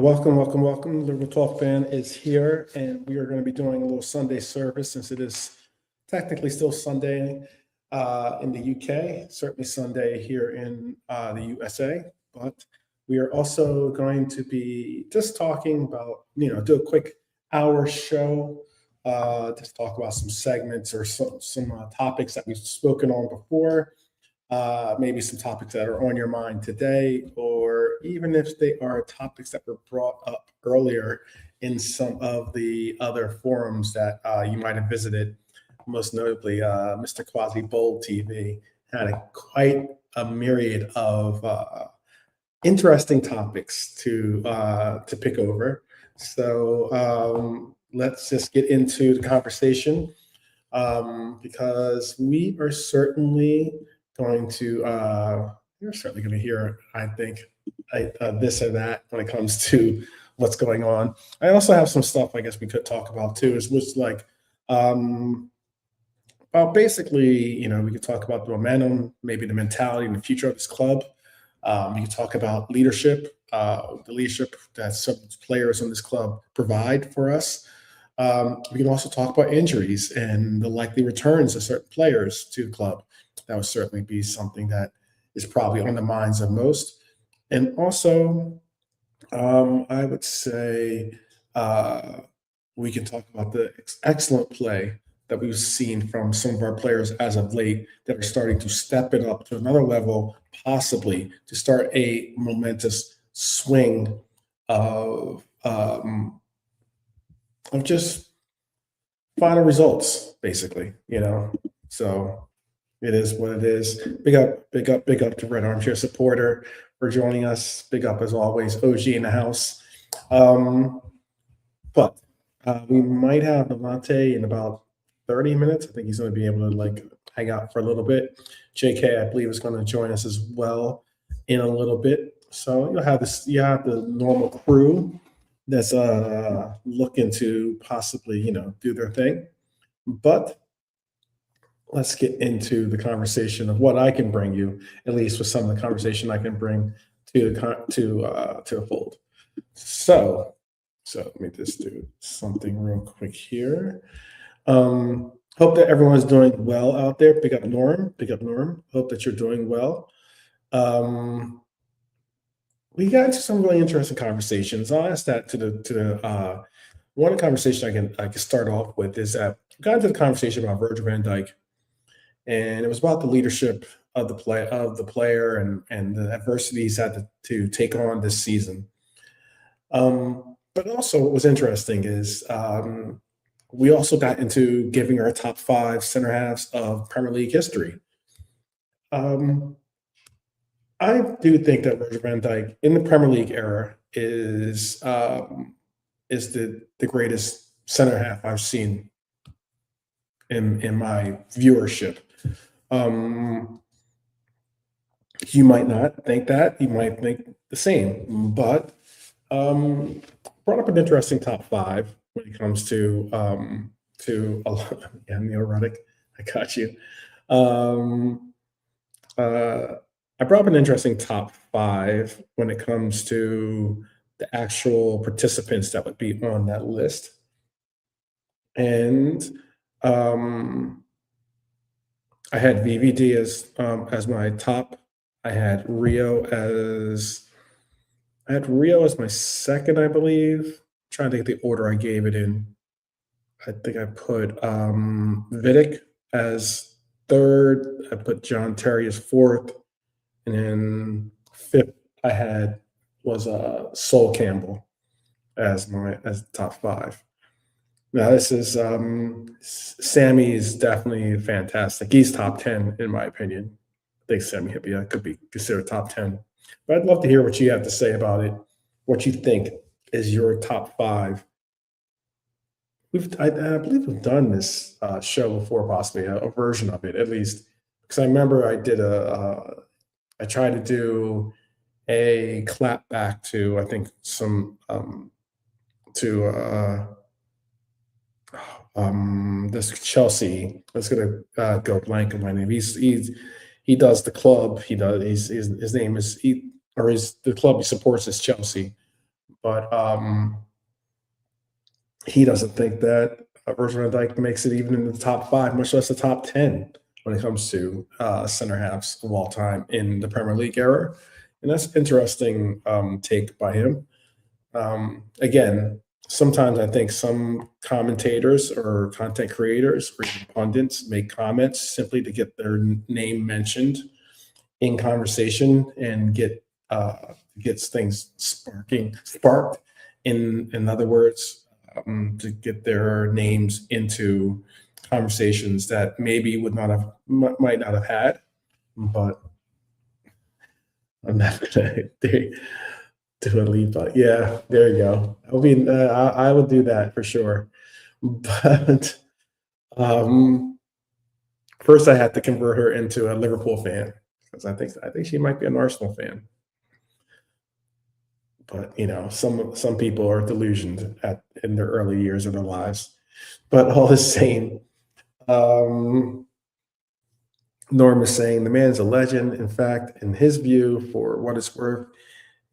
Welcome. Liverpool 12th band is here, and we are going to be doing a little Sunday service since it is technically still Sunday in the UK, certainly Sunday here in the USA. But we are also going to be just talking about, do a quick hour show, just talk about some segments or some topics that we've spoken on before. Maybe some topics that are on your mind today, or even if they are topics that were brought up earlier in some of the other forums that you might have visited. Most notably, Mr. Quasi Bold TV had quite a myriad of interesting topics to pick over. So let's just get into the conversation because we are certainly going to you're certainly going to hear, I think, this or that when it comes to what's going on. I also have some stuff I guess we could talk about too, is which like well, basically, we could talk about the momentum, maybe the mentality and the future of this club. We could talk about leadership, the leadership that some players on this club provide for us. We can also talk about injuries and the likely returns of certain players to the club. That would certainly be something that is probably on the minds of most. And also, I would say we can talk about the excellent play that we've seen from some of our players as of late that are starting to step it up to another level, possibly to start a momentous swing of just final results, basically, So it is what it is. Big up to Red Armchair Supporter for joining us. Big up as always, OG in the house. But we might have Devontae in about 30 minutes. I think he's going to be able to hang out for a little bit. JK, I believe, is going to join us as well in a little bit. So you have the normal crew that's looking to possibly, do their thing. But let's get into the conversation of what I can bring you, at least with some of the conversation I can bring to the fold. So let me just do something real quick here. Hope that everyone's doing well out there. Big up Norm. Hope that you're doing well. We got into some really interesting conversations. I'll ask that to the one conversation I can start off with is that we got into the conversation about Virgil van Dijk, and it was about the leadership of the player and the adversity he's had to take on this season. But also, what was interesting is we also got into giving our top 5 center halves of Premier League history. I do think that Virgil van Dijk in the Premier League era is the greatest center half I've seen in my viewership. You might not think that. You might think the same, but brought up an interesting top 5 when it comes to Neil Ruddock. I got you. I brought up an interesting top 5 when it comes to the actual participants that would be on that list. And I had VVD as my top. I had Rio as my second, I believe. I'm trying to get the order I gave it in. I think I put Vidic as third. I put John Terry as fourth. And then fifth I had was Sol Campbell as top 5. Now this is Sammy is definitely fantastic. He's top 10 in my opinion. I think Sammy could be considered top 10. But I'd love to hear what you have to say about it. What you think is your top 5. I believe we've done this show before, possibly a version of it at least, because I remember I tried to do a clap back to, I think, some this Chelsea. Let's gonna go blank on my name. He does the club. He does. His name is the club he supports is Chelsea, but he doesn't think that Virgil van Dijk makes it even in the top five, much less the top 10 when it comes to center halves of all time in the Premier League era. And that's an interesting take by him. Again, sometimes I think some commentators or content creators or even pundits make comments simply to get their name mentioned in conversation and gets things sparked. In other words, to get their names into conversations that maybe would not have might not have had. But I'm not gonna do a lead, but yeah, there you go. I mean, I would do that for sure. But um, first, I had to convert her into a Liverpool fan because I think she might be an Arsenal fan. But some people are delusioned in their early years of their lives. But all the same, um, Norm is saying the man's a legend. In fact, in his view, for what it's worth,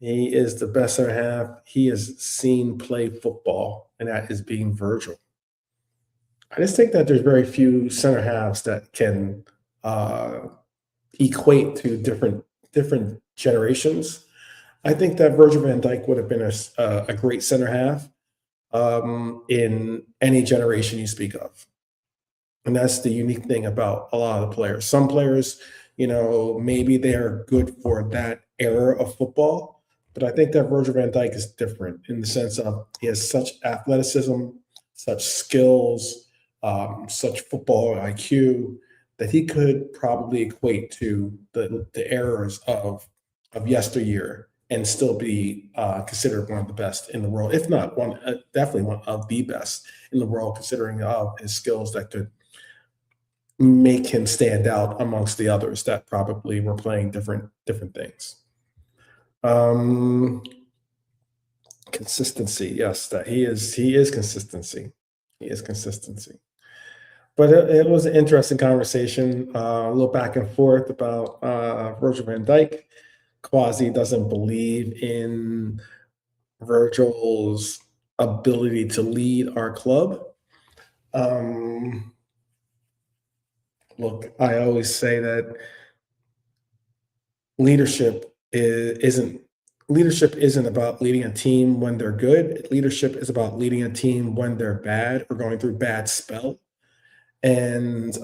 he is the best center half he has seen play football, and that is being Virgil. I just think that there's very few center halves that can uh, equate to different generations. I think that Virgil van Dijk would have been a great center half in any generation you speak of. And that's the unique thing about a lot of the players. Some players, maybe they are good for that era of football, but I think that Virgil van Dijk is different in the sense of he has such athleticism, such skills, such football IQ that he could probably equate to the eras of yesteryear and still be considered one of the best in the world, if not one, definitely one of the best in the world, considering his skills that could make him stand out amongst the others that probably were playing different things. Um, Consistency, yes, that he is consistency. He is consistency. But it was an interesting conversation, a little back and forth about Virgil van Dijk. Quasi doesn't believe in Virgil's ability to lead our club. Um, Look, I always say that leadership isn't leadership isn't about leading a team when they're good. Leadership is about leading a team when they're bad or going through bad spell. And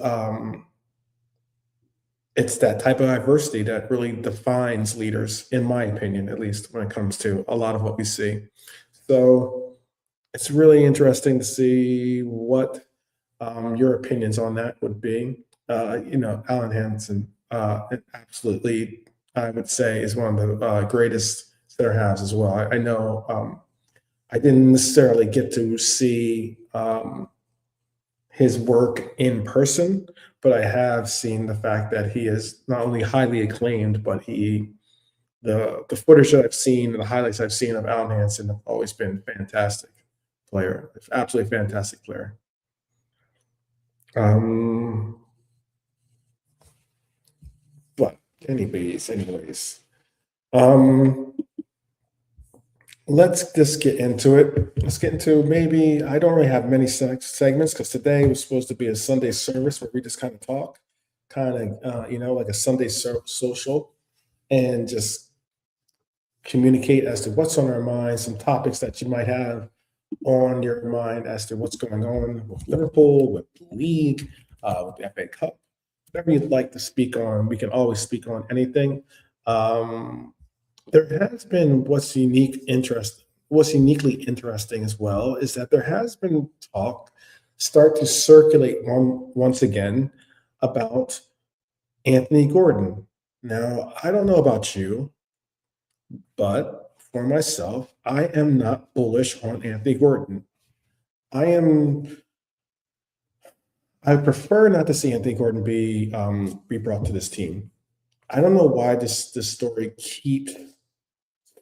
it's that type of adversity that really defines leaders, in my opinion, at least when it comes to a lot of what we see. So it's really interesting to see what your opinions on that would be. Alan Hansen, absolutely, I would say, is one of the greatest center halves as well. I know I didn't necessarily get to see his work in person, but I have seen the fact that he is not only highly acclaimed, but the footage that I've seen and the highlights I've seen of Alan Hansen have always been fantastic player, absolutely fantastic player. Um, but anyways, um, let's just get into it. Let's get into maybe I don't really have many segments because today was supposed to be a Sunday service where we just kind of talk, kind of like a Sunday social, and just communicate as to what's on our minds, some topics that you might have on your mind as to what's going on with Liverpool, with the league, with the FA Cup, whatever you'd like to speak on. We can always speak on anything. Um, there has been what's uniquely interesting as well is that there has been talk start to circulate once again about Anthony Gordon. Now, I don't know about you, but for myself, I am not bullish on Anthony Gordon. I am. I prefer not to see Anthony Gordon be brought to this team. I don't know why this story keeps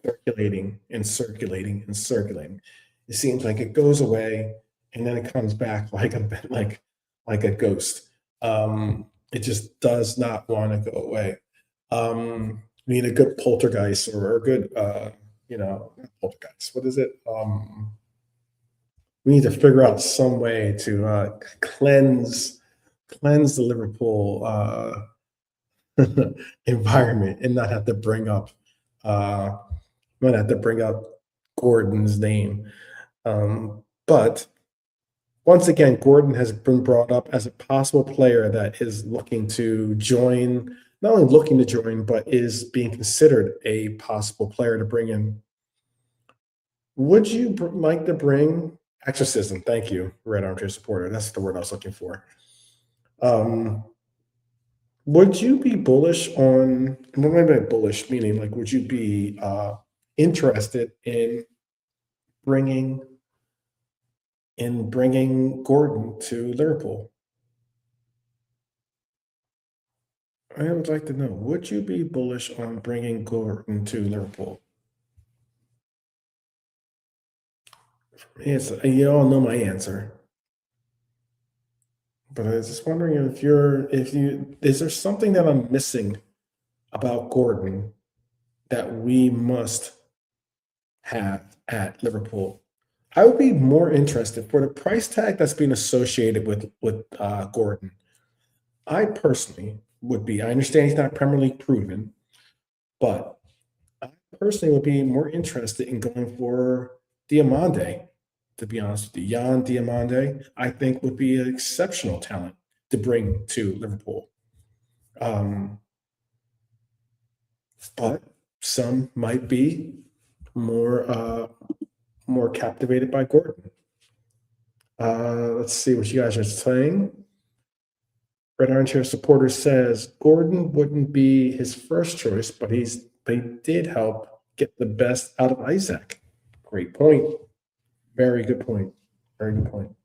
circulating and circulating and circulating. It seems like it goes away and then it comes back like a ghost. It just does not want to go away. We need a good poltergeist or a good not poltergeist. What is it? We need to figure out some way to cleanse the Liverpool environment and uh, not have to bring up Gordon's name. But once again, Gordon has been brought up as a possible player that is looking to join, not only looking to join, but is being considered a possible player to bring in. Would you like to bring exorcism? Thank you, Red Armchair Supporter. That's the word I was looking for. Um, would you be bullish on, what do I mean by bullish? Meaning, like, would you be interested in bringing Gordon to Liverpool? I would like to know, would you be bullish on bringing Gordon to Liverpool? Yes, you all know my answer, but I was just wondering is there something that I'm missing about Gordon that we must have at Liverpool? I would be more interested for the price tag that's being associated with Gordon. I personally would be. I understand he's not Premier League proven, but I personally would be more interested in going for Diamande. To be honest with you, Jan Diamande, I think would be an exceptional talent to bring to Liverpool. Um, but some might be more more captivated by Gordon. Let's see what you guys are saying. Red Armchair Supporter says Gordon wouldn't be his first choice, but they did help get the best out of Isaac. Great point. Very good point. Very good point.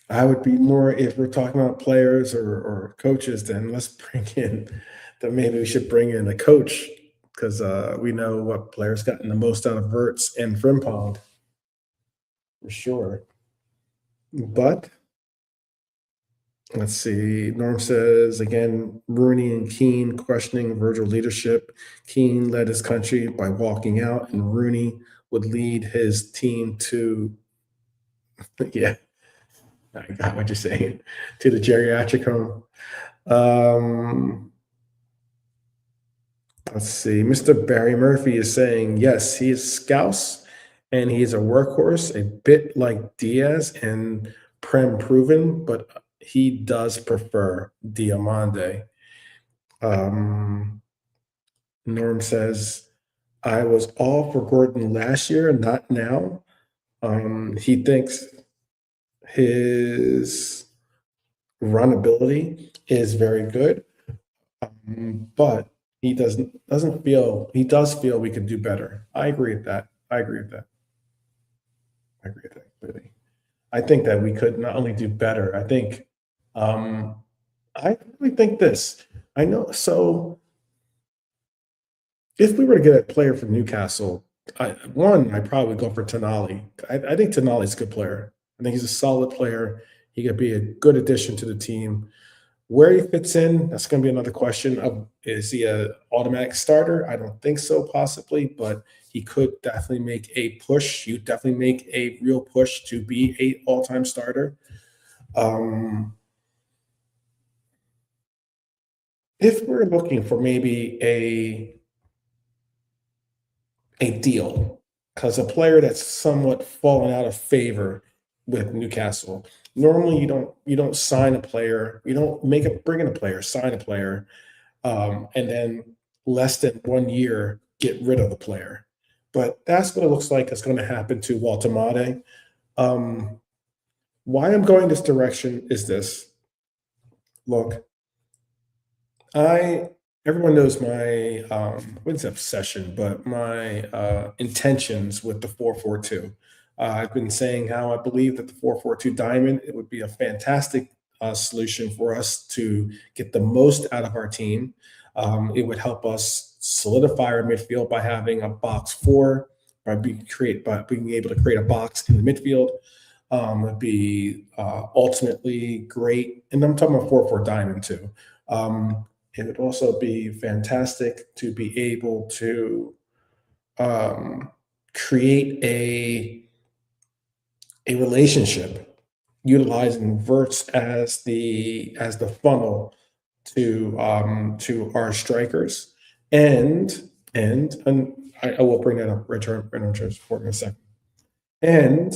I would be more, if we're talking about players or coaches, then maybe we should bring in a coach because we know what players gotten the most out of Verts and Frimpong for sure. But let's see. Norm says again, Rooney and Keane questioning Virgil leadership. Keane led his country by walking out, and Rooney would lead his team to, yeah, I got what you're saying, to the geriatric home. Let's see. Mr. Barry Murphy is saying, yes, he is Scouse and he's a workhorse, a bit like Diaz and Prem proven, but he does prefer Diamande. Norm says, I was all for Gordon last year, not now. He thinks his runability is very good, but he does feel we could do better. I agree with that. I agree with that. I agree with that completely. I think that we could not only do better, um, I really think this. I know. So if we were to get a player from Newcastle, I'd probably go for Tonali. I think Tonali's a good player. I think he's a solid player. He could be a good addition to the team. Where he fits in, that's going to be another question of, is he a automatic starter? I don't think so, possibly, but he could definitely make a push. You definitely make a real push to be a all-time starter. If we're looking for maybe a deal, because a player that's somewhat fallen out of favor with Newcastle. Normally, you don't sign a player, you don't bring in a player, sign a player, and then less than 1 year get rid of the player. But that's what it looks like is going to happen to Walter. Why I'm going this direction is this. Look, I everyone knows my what's obsession, but my intentions with the 4-4-2. I've been saying how I believe that the 4-4-2 diamond, it would be a fantastic solution for us to get the most out of our team. It would help us solidify our midfield by having a box four, by being able to create a box in the midfield. Would be ultimately great, and I'm talking about 4-4 diamond too. It would also be fantastic to be able to um, create a relationship utilizing verts as the funnel to our strikers, and I will bring that up return support in a second. And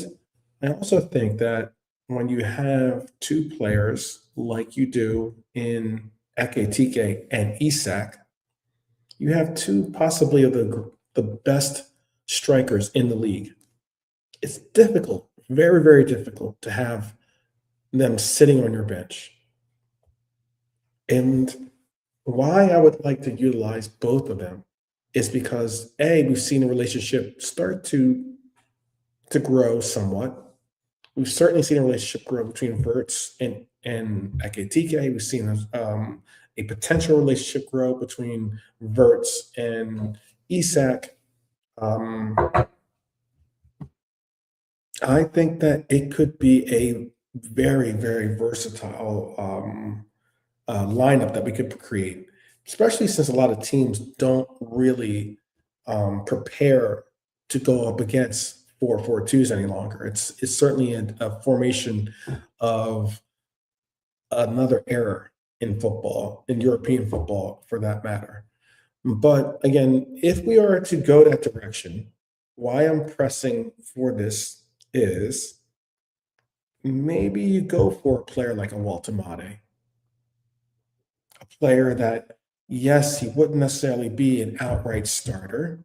I also think that when you have two players like you do in Ekitike and Isak, you have two possibly of the best strikers in the league. It's difficult, very, very difficult to have them sitting on your bench. And why I would like to utilize both of them is because A, we've seen the relationship start to grow somewhat. We've certainly seen a relationship grow between Verts and Ekitike. We've seen a potential relationship grow between Verts and Isak. Um, I think that it could be a very, very versatile lineup that we could create, especially since a lot of teams don't really prepare to go up against 4-4-2s any longer. It's certainly a formation of another era in football, in European football for that matter. But again, if we are to go that direction, why I'm pressing for this is maybe you go for a player like a Walter Mate, a player that, yes, he wouldn't necessarily be an outright starter,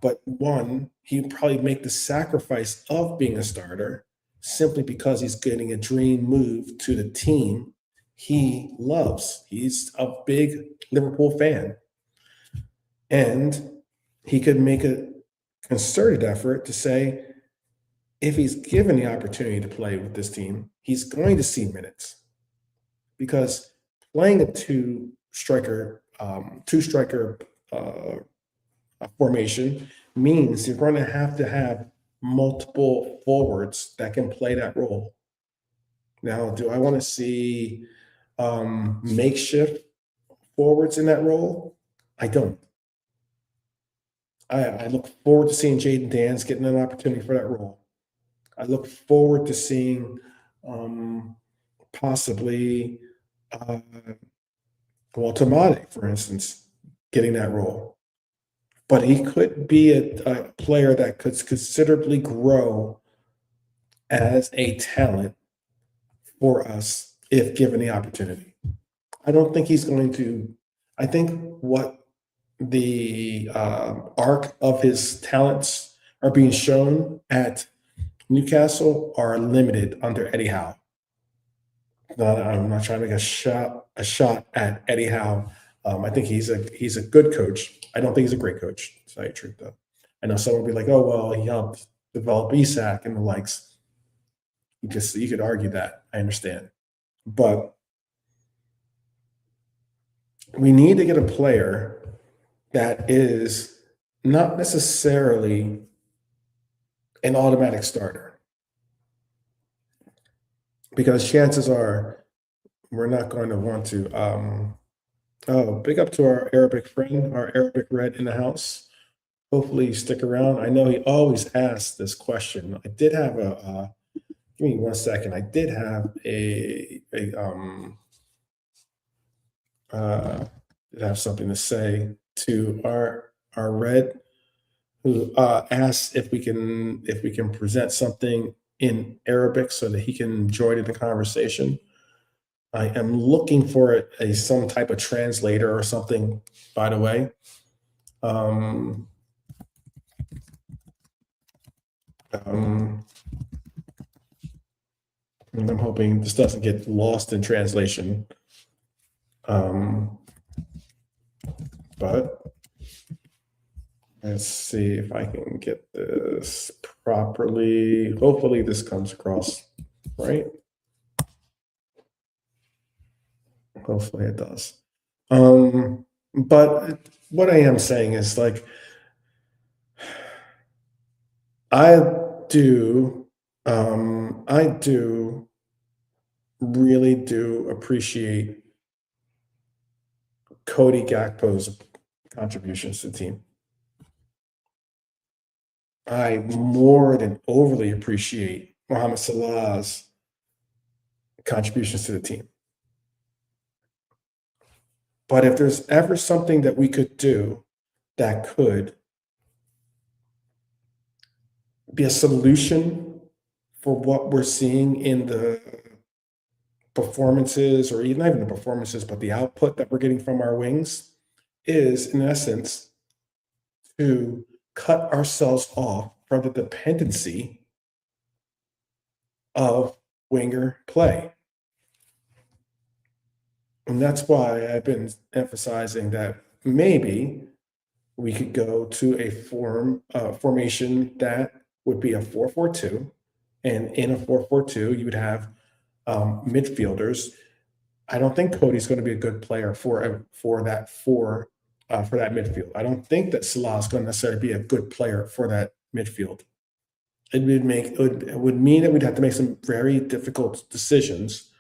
but one, he'd probably make the sacrifice of being a starter simply because he's getting a dream move to the team he loves. He's a big Liverpool fan. And he could make a concerted effort to say, if he's given the opportunity to play with this team, he's going to see minutes. Because playing a two striker formation means you're going to have multiple forwards that can play that role. Now, do I want to see makeshift forwards in that role? I don't. I look forward to seeing Jaden Dance getting an opportunity for that role. I look forward to seeing possibly uh, Walter Mate, for instance, getting that role. But he could be a player that could considerably grow as a talent for us if given the opportunity. I don't think he's going to. I think what the arc of his talents are being shown at Newcastle are limited under Eddie Howe. I'm not trying to make a shot at Eddie Howe. I think he's a good coach. I don't think he's a great coach, to tell you the truth, though. I know someone will be like, "Oh well, he helped develop Isak and the likes." You could argue that. I understand, but we need to get a player that is not necessarily an automatic starter, because chances are we're not going to want to. Oh, big up to our Arabic friend, our Arabic red in the house. Hopefully, you stick around. I know he always asks this question. I did have give me 1 second. I did have uh, did have something to say to our red who asked if we can present something in Arabic so that he can join in the conversation. I am looking for some type of translator or something, by the way. Um, um, and I'm hoping this doesn't get lost in translation. Um, but let's see if I can get this properly. Hopefully this comes across right. Hopefully it does. But what I am saying is like, I do really do appreciate Cody Gakpo's contributions to the team. I more than overly appreciate Mohamed Salah's contributions to the team. But if there's ever something that we could do that could be a solution for what we're seeing in the performances, or even not even the performances, but the output that we're getting from our wings, is in essence to cut ourselves off from the dependency of winger play. And that's why I've been emphasizing that maybe we could go to a formation that would be a 4-4-2, and in a 4-4-2, you would have midfielders. I don't think Cody's going to be a good player for that midfield. I don't think that Salah is going to necessarily be a good player for that midfield. It would mean that we'd have to make some very difficult decisions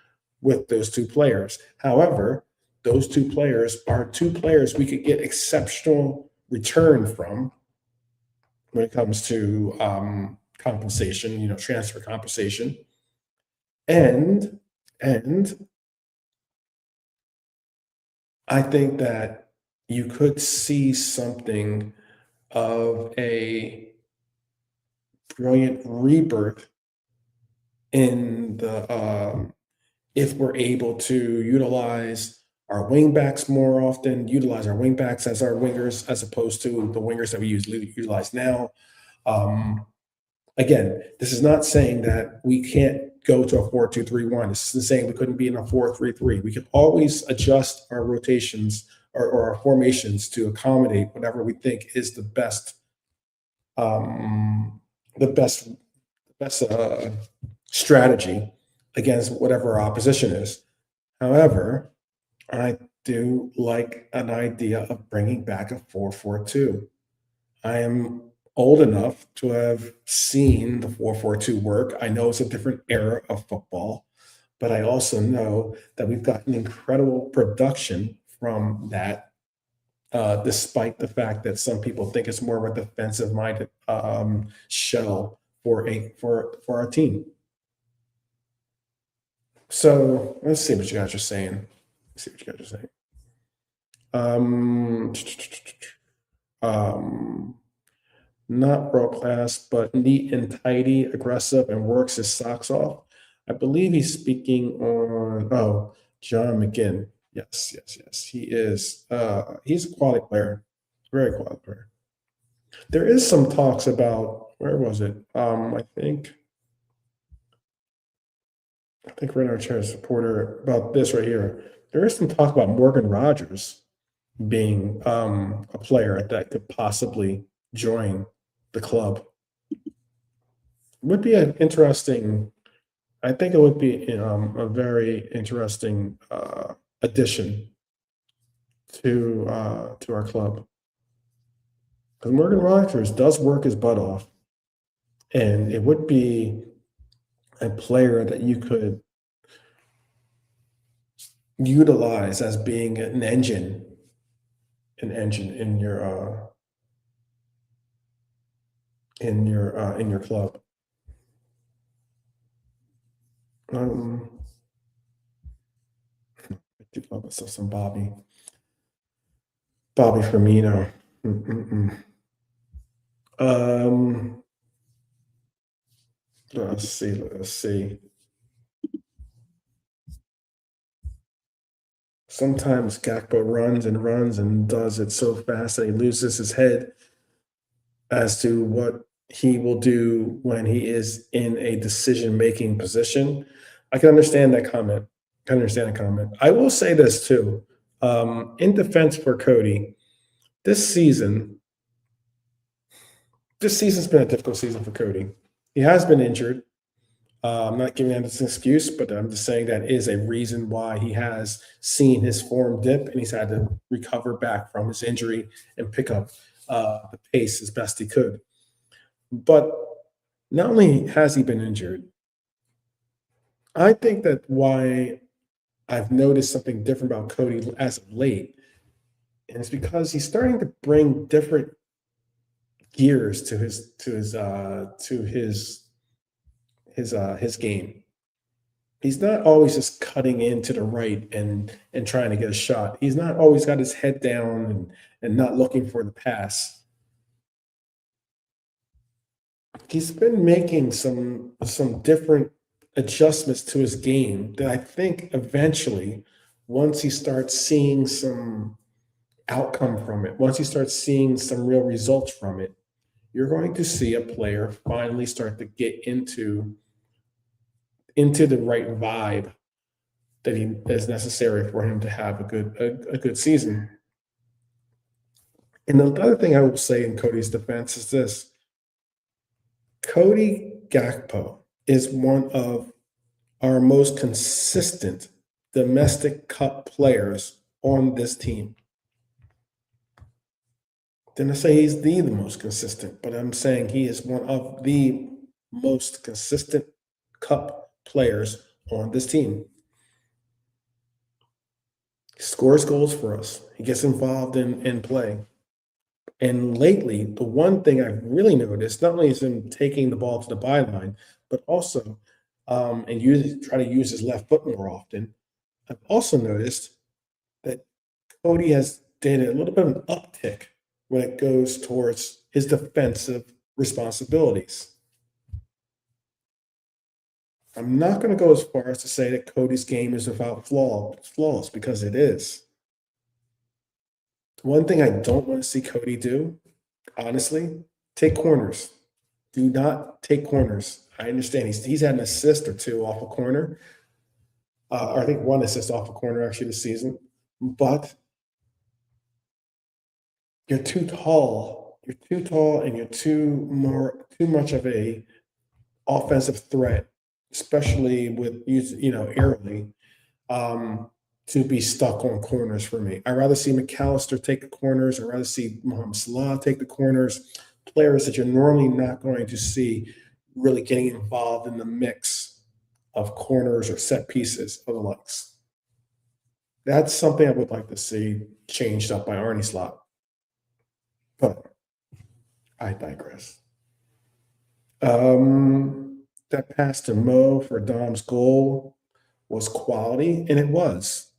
with those two players. However, those two players are two players we could get exceptional return from when it comes to compensation, transfer compensation. And I think that you could see something of a brilliant rebirth in the if we're able to utilize our wingbacks more often, utilize our wingbacks as our wingers as opposed to the wingers that we utilize now. Again, this is not saying that we can't go to a 4-2-3-1. This isn't saying we couldn't be in a 4-3-3. We can always adjust our rotations or our formations to accommodate whatever we think is the best strategy against whatever our opposition is. However, I do like an idea of bringing back a 4-4-2. I am old enough to have seen the 4-4-2 work. I know it's a different era of football, but I also know that we've gotten incredible production from that, despite the fact that some people think it's more of a defensive-minded shell for our team. So let's see what you guys are saying. Not world class, but neat and tidy, aggressive, and works his socks off. I believe he's speaking on John McGinn. Yes. He is. He's a quality player, very quality player. There is some talks about, where was it? I think Renard Chair supporter about this right here. There is some talk about Morgan Rogers being a player that could possibly join the club. Would be an interesting. I think it would be a very interesting addition to our club, because Morgan Rogers does work his butt off, and it would be a player that you could utilize as being an engine in your club. I do love myself some Bobby Firmino. Let's see. Sometimes Gakpo runs and does it so fast that he loses his head as to what he will do when he is in a decision-making position. I can understand that comment. I will say this too. In defense for Cody, this season's been a difficult season for Cody. He has been injured. I'm not giving that as an excuse, but I'm just saying that is a reason why he has seen his form dip, and he's had to recover back from his injury and pick up the pace as best he could. But not only has he been injured, I think that why I've noticed something different about Cody as of late And it's because he's starting to bring different gears to his game. He's not always just cutting into the right and trying to get a shot. He's not always got his head down and not looking for the pass. He's been making some different adjustments to his game that I think eventually, once he starts seeing some outcome from it, once he starts seeing some real results from it, you're going to see a player finally start to get into the right vibe that is necessary for him to have a good season. And the other thing I will say in Cody's defense is this: Cody Gakpo is one of our most consistent domestic cup players on this team. Didn't say he's the most consistent, but I'm saying he is one of the most consistent cup players on this team. He scores goals for us. He gets involved in play. And lately, the one thing I've really noticed, not only is him taking the ball to the byline, but also try to use his left foot more often. I've also noticed that Cody has did a little bit of an uptick when it goes towards his defensive responsibilities. I'm not going to go as far as to say that Cody's game is without flaws, because it is. One thing I don't want to see Cody do, honestly, take corners. Do not take corners. I understand he's had an assist or two off a corner. Or I think one assist off a corner actually this season. But you're too tall. You're too tall, and you're too much of a offensive threat, especially with airily, to be stuck on corners for me. I'd rather see McAllister take the corners. I'd rather see Arne Slot take the corners. Players that you're normally not going to see really getting involved in the mix of corners or set pieces of the likes. That's something I would like to see changed up by Arne Slot. But I digress. That pass to Mo for Dom's goal was quality, and it was.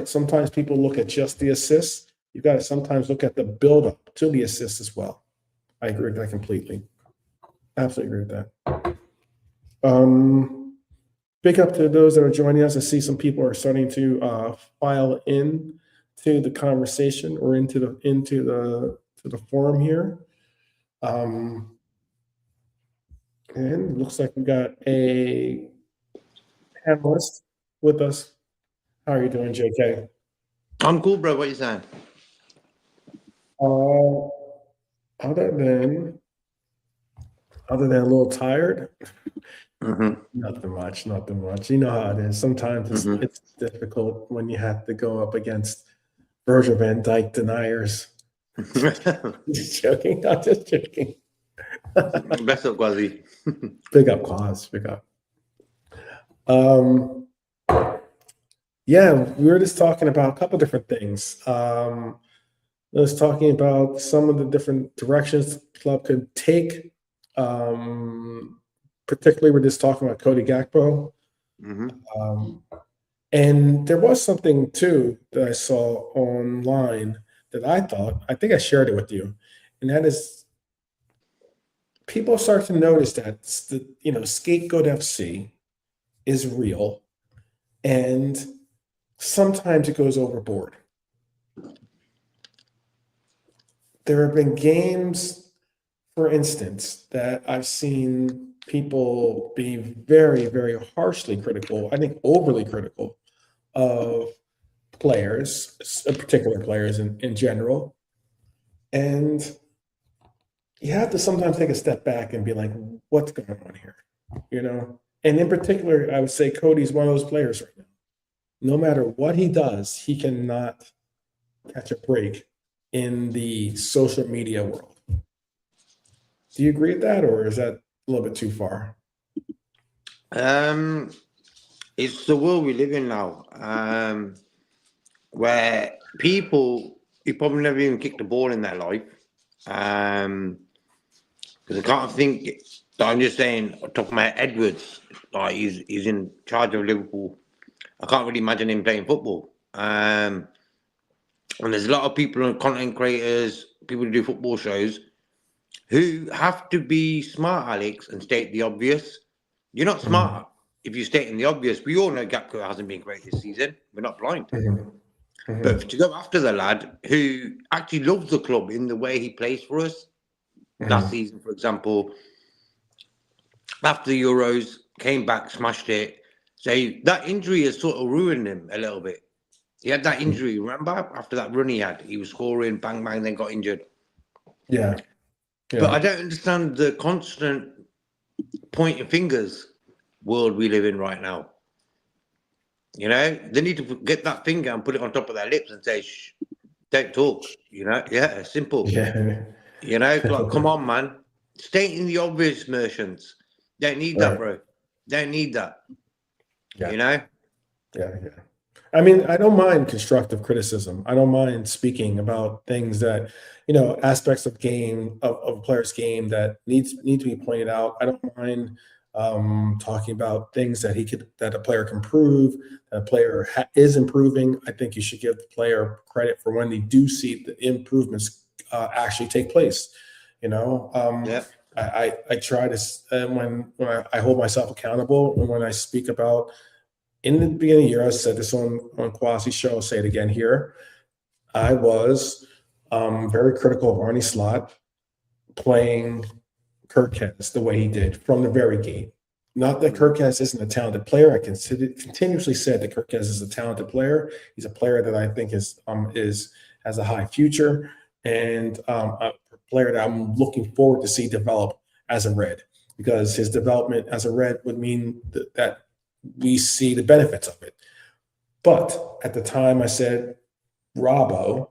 Sometimes people look at just the assists. You got to sometimes look at the build-up to the assist as well. I agree with that completely. Absolutely agree with that. Big up to those that are joining us. I see some people are starting to file in to the conversation or into the forum here. And it looks like we got a panelist with us. How are you doing, JK? I'm cool, bro. What you saying? Other than a little tired, nothing much. You know how it is. Sometimes it's difficult when you have to go up against Virgil van Dijk deniers. Just joking. I'm just joking. Best up, Quasi. Big up, Claus. Big up. Yeah, we were just talking about a couple different things. I was talking about some of the different directions the club could take. Particularly, we're just talking about Cody Gakpo. And there was something too that I saw online that I think I shared it with you, and that is people start to notice that Scapegoat FC is real, and sometimes it goes overboard. There have been games, for instance, that I've seen people be very, very harshly critical, I think overly critical, of players, particular players in general. And you have to sometimes take a step back and be like, what's going on here? And in particular, I would say Cody's one of those players right now. No matter what he does, he cannot catch a break in the social media world. Do you agree with that, or is that a little bit too far? It's the world we live in now. where people who probably never even kicked a ball in their life, because I can't think. I'm just saying, on top of my head, Edwards, like he's in charge of Liverpool. I can't really imagine him playing football. And there's a lot of people, content creators, people who do football shows, who have to be smart, Alex, and state the obvious. You're not smart if you're stating the obvious. We all know Gakpo hasn't been great this season. We're not blind. But to go after the lad who actually loves the club in the way he plays for us, last season, for example, after the Euros, came back, smashed it. So that injury has sort of ruined him a little bit. He had that injury, remember? After that run he had, he was scoring, bang, bang, then got injured. Yeah. But I don't understand the constant pointing fingers world we live in right now. You know, they need to get that finger and put it on top of their lips and say, shh, don't talk. You know, yeah, simple. Yeah. You know, it's like, come on, man. Stating the obvious, merchants. Don't need that, bro. Don't need that. Yeah. You know? Yeah. I mean, I don't mind constructive criticism. I don't mind speaking about things that, aspects of a player's game that need to be pointed out. I don't mind talking about things that a player can prove, that a player is improving. I think you should give the player credit for when they do see the improvements actually take place. Yeah. I try to when I hold myself accountable, and when I speak about. In the beginning of the year, I said this on Kwasi's show, I'll say it again here. I was very critical of Arne Slot playing Kirkes the way he did from the very gate. Not that Kirkes isn't a talented player. I continuously said that Kirkes is a talented player. He's a player that I think has a high future, and a player that I'm looking forward to see develop as a Red, because his development as a Red would mean that we see the benefits of it. But at the time I said Robbo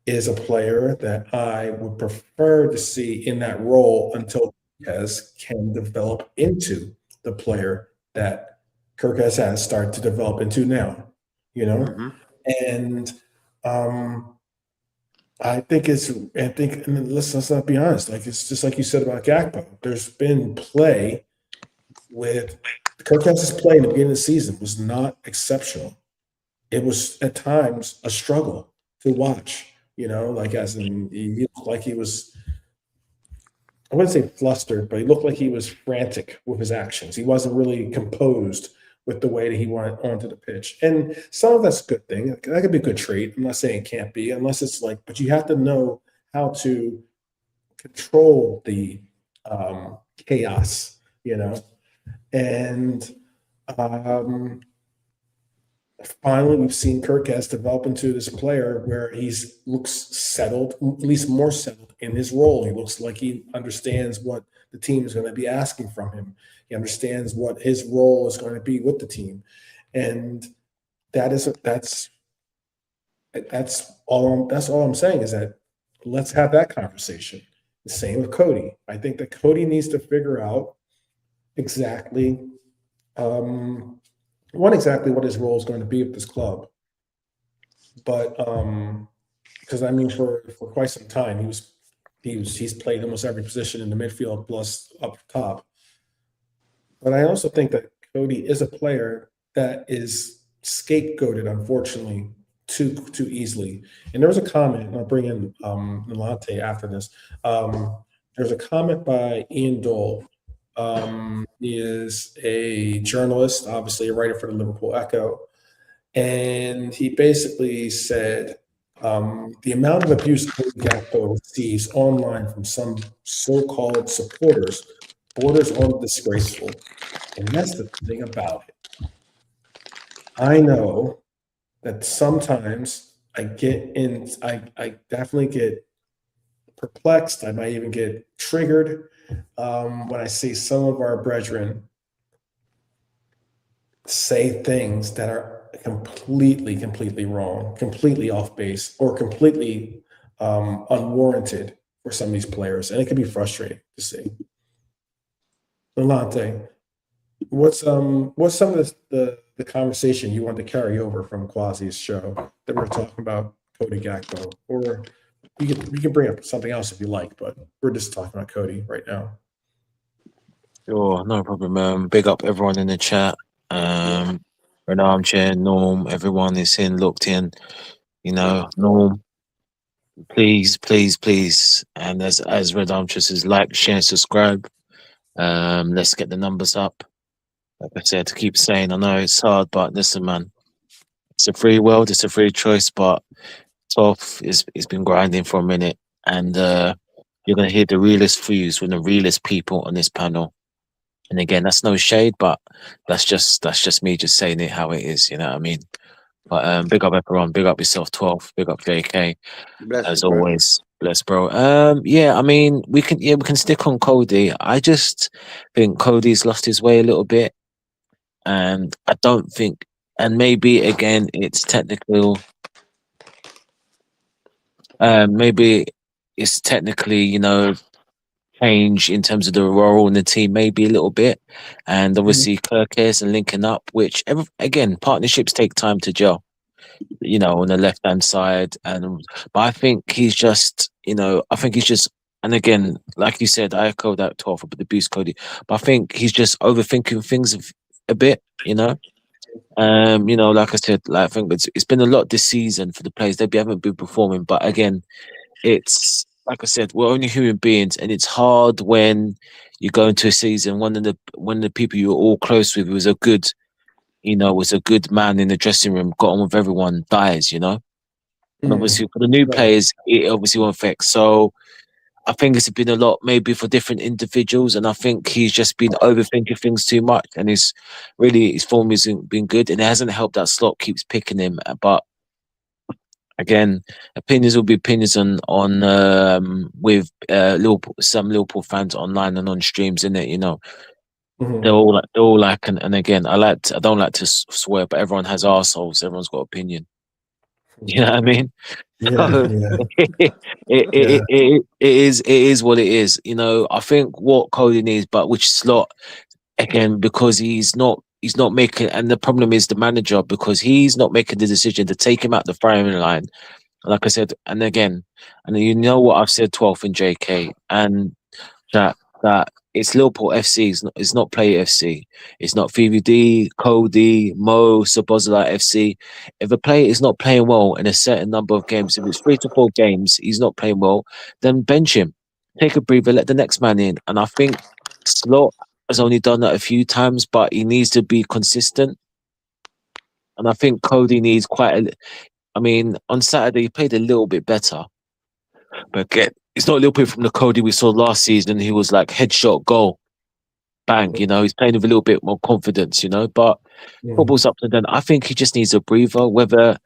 is a player that I would prefer to see in that role until Kirkes can develop into the player that Kirkes has started to develop into now, And and let's not be honest, like it's just like you said about Gakpo. There's been play with Kirkes' play in the beginning of the season was not exceptional. It was at times a struggle to watch, like as in he looked like he was, I wouldn't say flustered, but he looked like he was frantic with his actions. He wasn't really composed with the way that he went onto the pitch. And some of that's a good thing. That could be a good trait. I'm not saying it can't be, unless it's but you have to know how to control the chaos, And finally, we've seen Kirkes develop into this player where he looks settled, at least more settled in his role. He looks like he understands what the team is going to be asking from him. He understands what his role is going to be with the team, and that's all. That's all I'm saying is that let's have that conversation. The same with Cody. I think that Cody needs to figure out exactly exactly what his role is going to be with this club. But because I mean for quite some time he's played almost every position in the midfield plus up top. But I also think that Cody is a player that is scapegoated, unfortunately, too easily. And there was a comment, and I'll bring in Nalante after this. There's a comment by Ian Dole. He is a journalist, obviously a writer for the Liverpool Echo, and he basically said the amount of abuse Cody Gakpo receives online from some so-called supporters borders on disgraceful, and that's the thing about it. I know that sometimes I definitely get perplexed. I might even get triggered when I see some of our brethren say things that are completely wrong, completely off base, or completely unwarranted for some of these players. And it can be frustrating to see. Lelante, what's some of the conversation you want to carry over from Quasi's show that we're talking about Cody Gakpo? Or you can bring up something else if you like, but we're just talking about Cody right now. Sure, no problem. Big up everyone in the chat. Red Armchair, Norm, everyone is in, looked in. You know, Norm, please, please, please. And as Red Armchair says, like, share, subscribe. Let's get the numbers up. Like I said, to keep saying, I know it's hard, but listen, man, it's a free world, it's a free choice, but 12 is it's been grinding for a minute, and you're gonna hear the realest views from the realest people on this panel. And again, that's no shade, but that's just me just saying it how it is. You know what I mean? But big up everyone, big up yourself, 12, big up JK Bless as you, bro. always. Bless, bro. Yeah, I mean, we can stick on Cody. I just think Cody's lost his way a little bit, and I don't think, and maybe again, it's technical. Maybe it's technically, change in terms of the role in the team, maybe a little bit, and Mhm. obviously Kirkes and linking up, which again, partnerships take time to gel. On the left hand side, but I think he's just, I think he's just, and again, like you said, I echo that 12 about the boost Cody, but I think he's just overthinking things a bit. Like I said, like I think it's been a lot this season for the players. They haven't been performing, but again, it's like I said, we're only human beings, and it's hard when you go into a season. One of the people you're all close with was a good man in the dressing room, got on with everyone, dies. And Mhm. obviously for the new Right. players, it obviously won't affect. So I think it's been a lot maybe for different individuals, and I think he's just been overthinking things too much, and his form hasn't been good, and it hasn't helped that Slot keeps picking him. But again, opinions will be opinions on with Liverpool, some Liverpool fans online and on streams, in it. Mhm. They're all like, and again, I don't like to swear, but everyone has arseholes. Everyone's got opinion. You know what I mean? Yeah, So yeah, yeah. it is what it is. I think what Cody needs, but which Slot again, because he's not making, and the problem is the manager, because he's not making the decision to take him out the firing line. Like I said, and again, and you know what I've said, 12th and JK, and that it's Liverpool FC. It's not Play FC. It's not VVD, Cody, Mo, Sabozala FC. If a player is not playing well in a certain number of games, if it's 3 to 4 games, he's not playing well, then bench him. Take a breather, let the next man in. And I think Slot has only done that a few times, but he needs to be consistent. And I think Cody needs I mean, on Saturday he played a little bit better, but again, it's not a little bit from the Cody we saw last season. He was like headshot goal, bang. He's playing with a little bit more confidence. But Mhm. football's up and down. I think he just needs a breather. Whether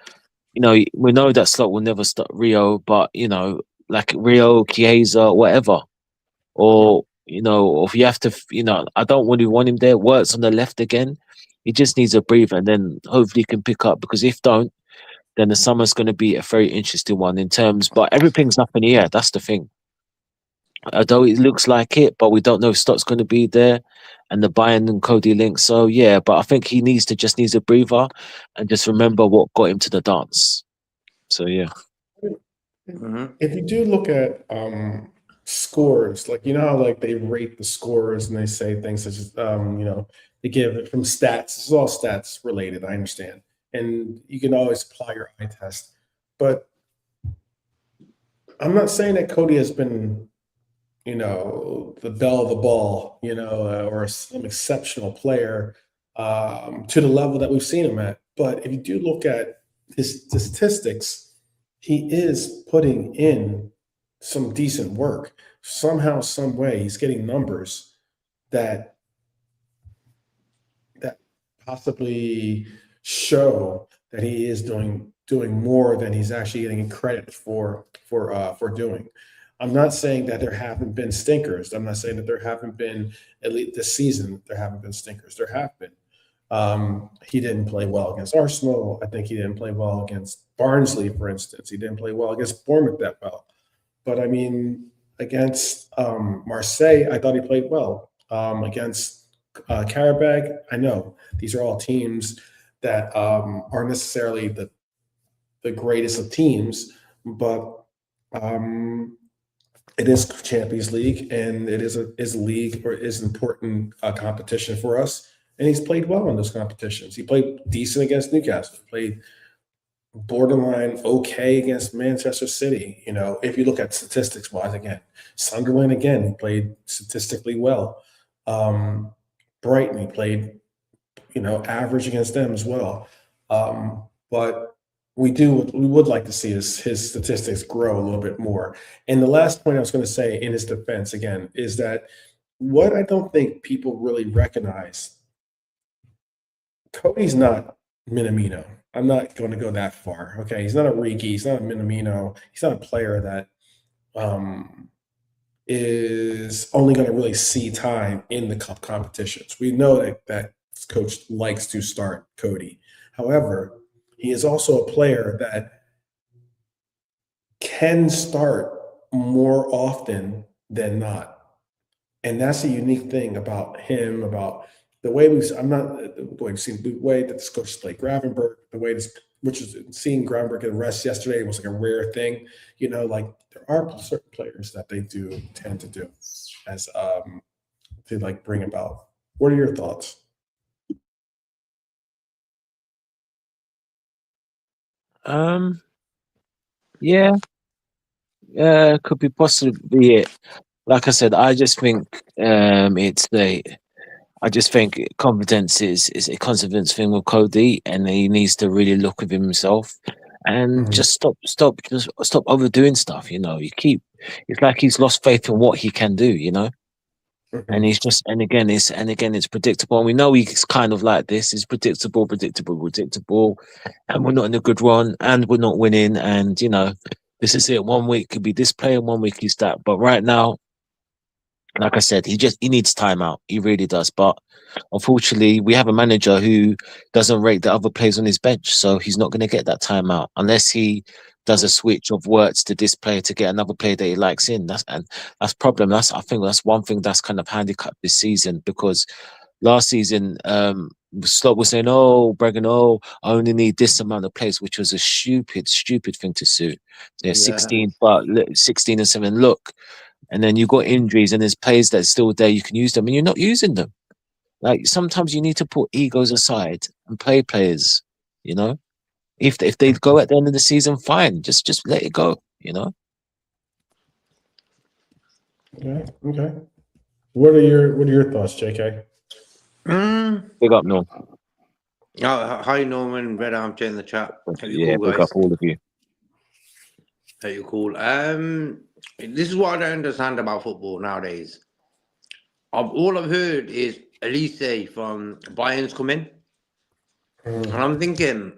we know that Slot will never stop Rio, but like Rio, Chiesa, whatever, or or if you have to, I don't really want him there. Works on the left again. He just needs a breather, and then hopefully he can pick up. Because if don't, then the summer's going to be a very interesting one in terms. But everything's up in the air. That's the thing. Although it looks like it, but we don't know if Stott's going to be there, and the Bayern and Cody link. So yeah, but I think he needs a breather, and just remember what got him to the dance. So yeah. Hmm. If you do look at scores, like you know how like they rate the scores and they say things such as they give it from stats. This is all stats related, I understand. And you can always apply your eye test. But I'm not saying that Cody has been, the belle of the ball, or some exceptional player to the level that we've seen him at. But if you do look at his statistics, he is putting in some decent work. Somehow, some way, he's getting numbers that that possibly show that he is doing more than he's actually getting credit for doing. I'm not saying that there haven't been stinkers. I'm not saying that there haven't been, at least this season, there haven't been stinkers. There have been. He didn't play well against Arsenal. I think he didn't play well against Barnsley, for instance. He didn't play well against Bournemouth that well. But I mean, against Marseille, I thought he played well. Against Karabag. I know these are all teams that aren't necessarily the greatest of teams, but um, it is Champions League, and it is a league or is an important competition for us. And he's played well in those competitions. He played decent against Newcastle. He played borderline okay against Manchester City. You know, if you look at statistics wise, again, Sunderland again, he played statistically well. Um, Brighton, he played, average against them as well. But we would like to see his statistics grow a little bit more. And the last point I was going to say in his defense again is that what I don't think people really recognize, Cody's not Minamino. I'm not going to go that far. Okay, he's not a Rigi. He's not a Minamino. He's not a player that is only going to really see time in the cup competitions. We know that coach likes to start Cody. However, he is also a player that can start more often than not. And that's a unique thing about him, about the way the way that this coach played Gravenberg, which is seeing Gravenberg get a rest yesterday was like a rare thing. Like there are certain players that they do tend to do as to like bring about. What are your thoughts? Yeah, could be possibly it. Like I said, I just think I just think confidence is a confidence thing with Cody, and he needs to really look at himself and Mhm. just stop overdoing stuff. It's like he's lost faith in what he can do. And Mhm. he's just and again it's predictable. And we know he's kind of like this. He's predictable, and we're not in a good run, and we're not winning. And this is it. 1 week could be this player, 1 week he's that. But right now, like I said, he needs time out. He really does. But unfortunately, we have a manager who doesn't rate the other players on his bench, so he's not going to get that time out unless he does a switch of words to this player to get another player that he likes in. That's problem. I think that's one thing that's kind of handicapped this season, because last season, Slot was saying, "Oh, bragging, oh, I only need this amount of players," which was a stupid thing to suit. Yeah, Yeah. 16 and 7. Look, and then you got injuries, and there's players that's still there. You can use them, and you're not using them. Like sometimes you need to put egos aside and play players. You know, if they go at the end of the season, fine. Just let it go. Okay. Okay. What are your thoughts, JK? Mm. Big up, no. Hi, Norman. Red Armchair in the chat. Hope you're Yeah, cool, big guys. up all of you. Hope you're cool. This is what I don't understand about football nowadays. All I've heard is Elise from Bayern's coming, and I'm thinking,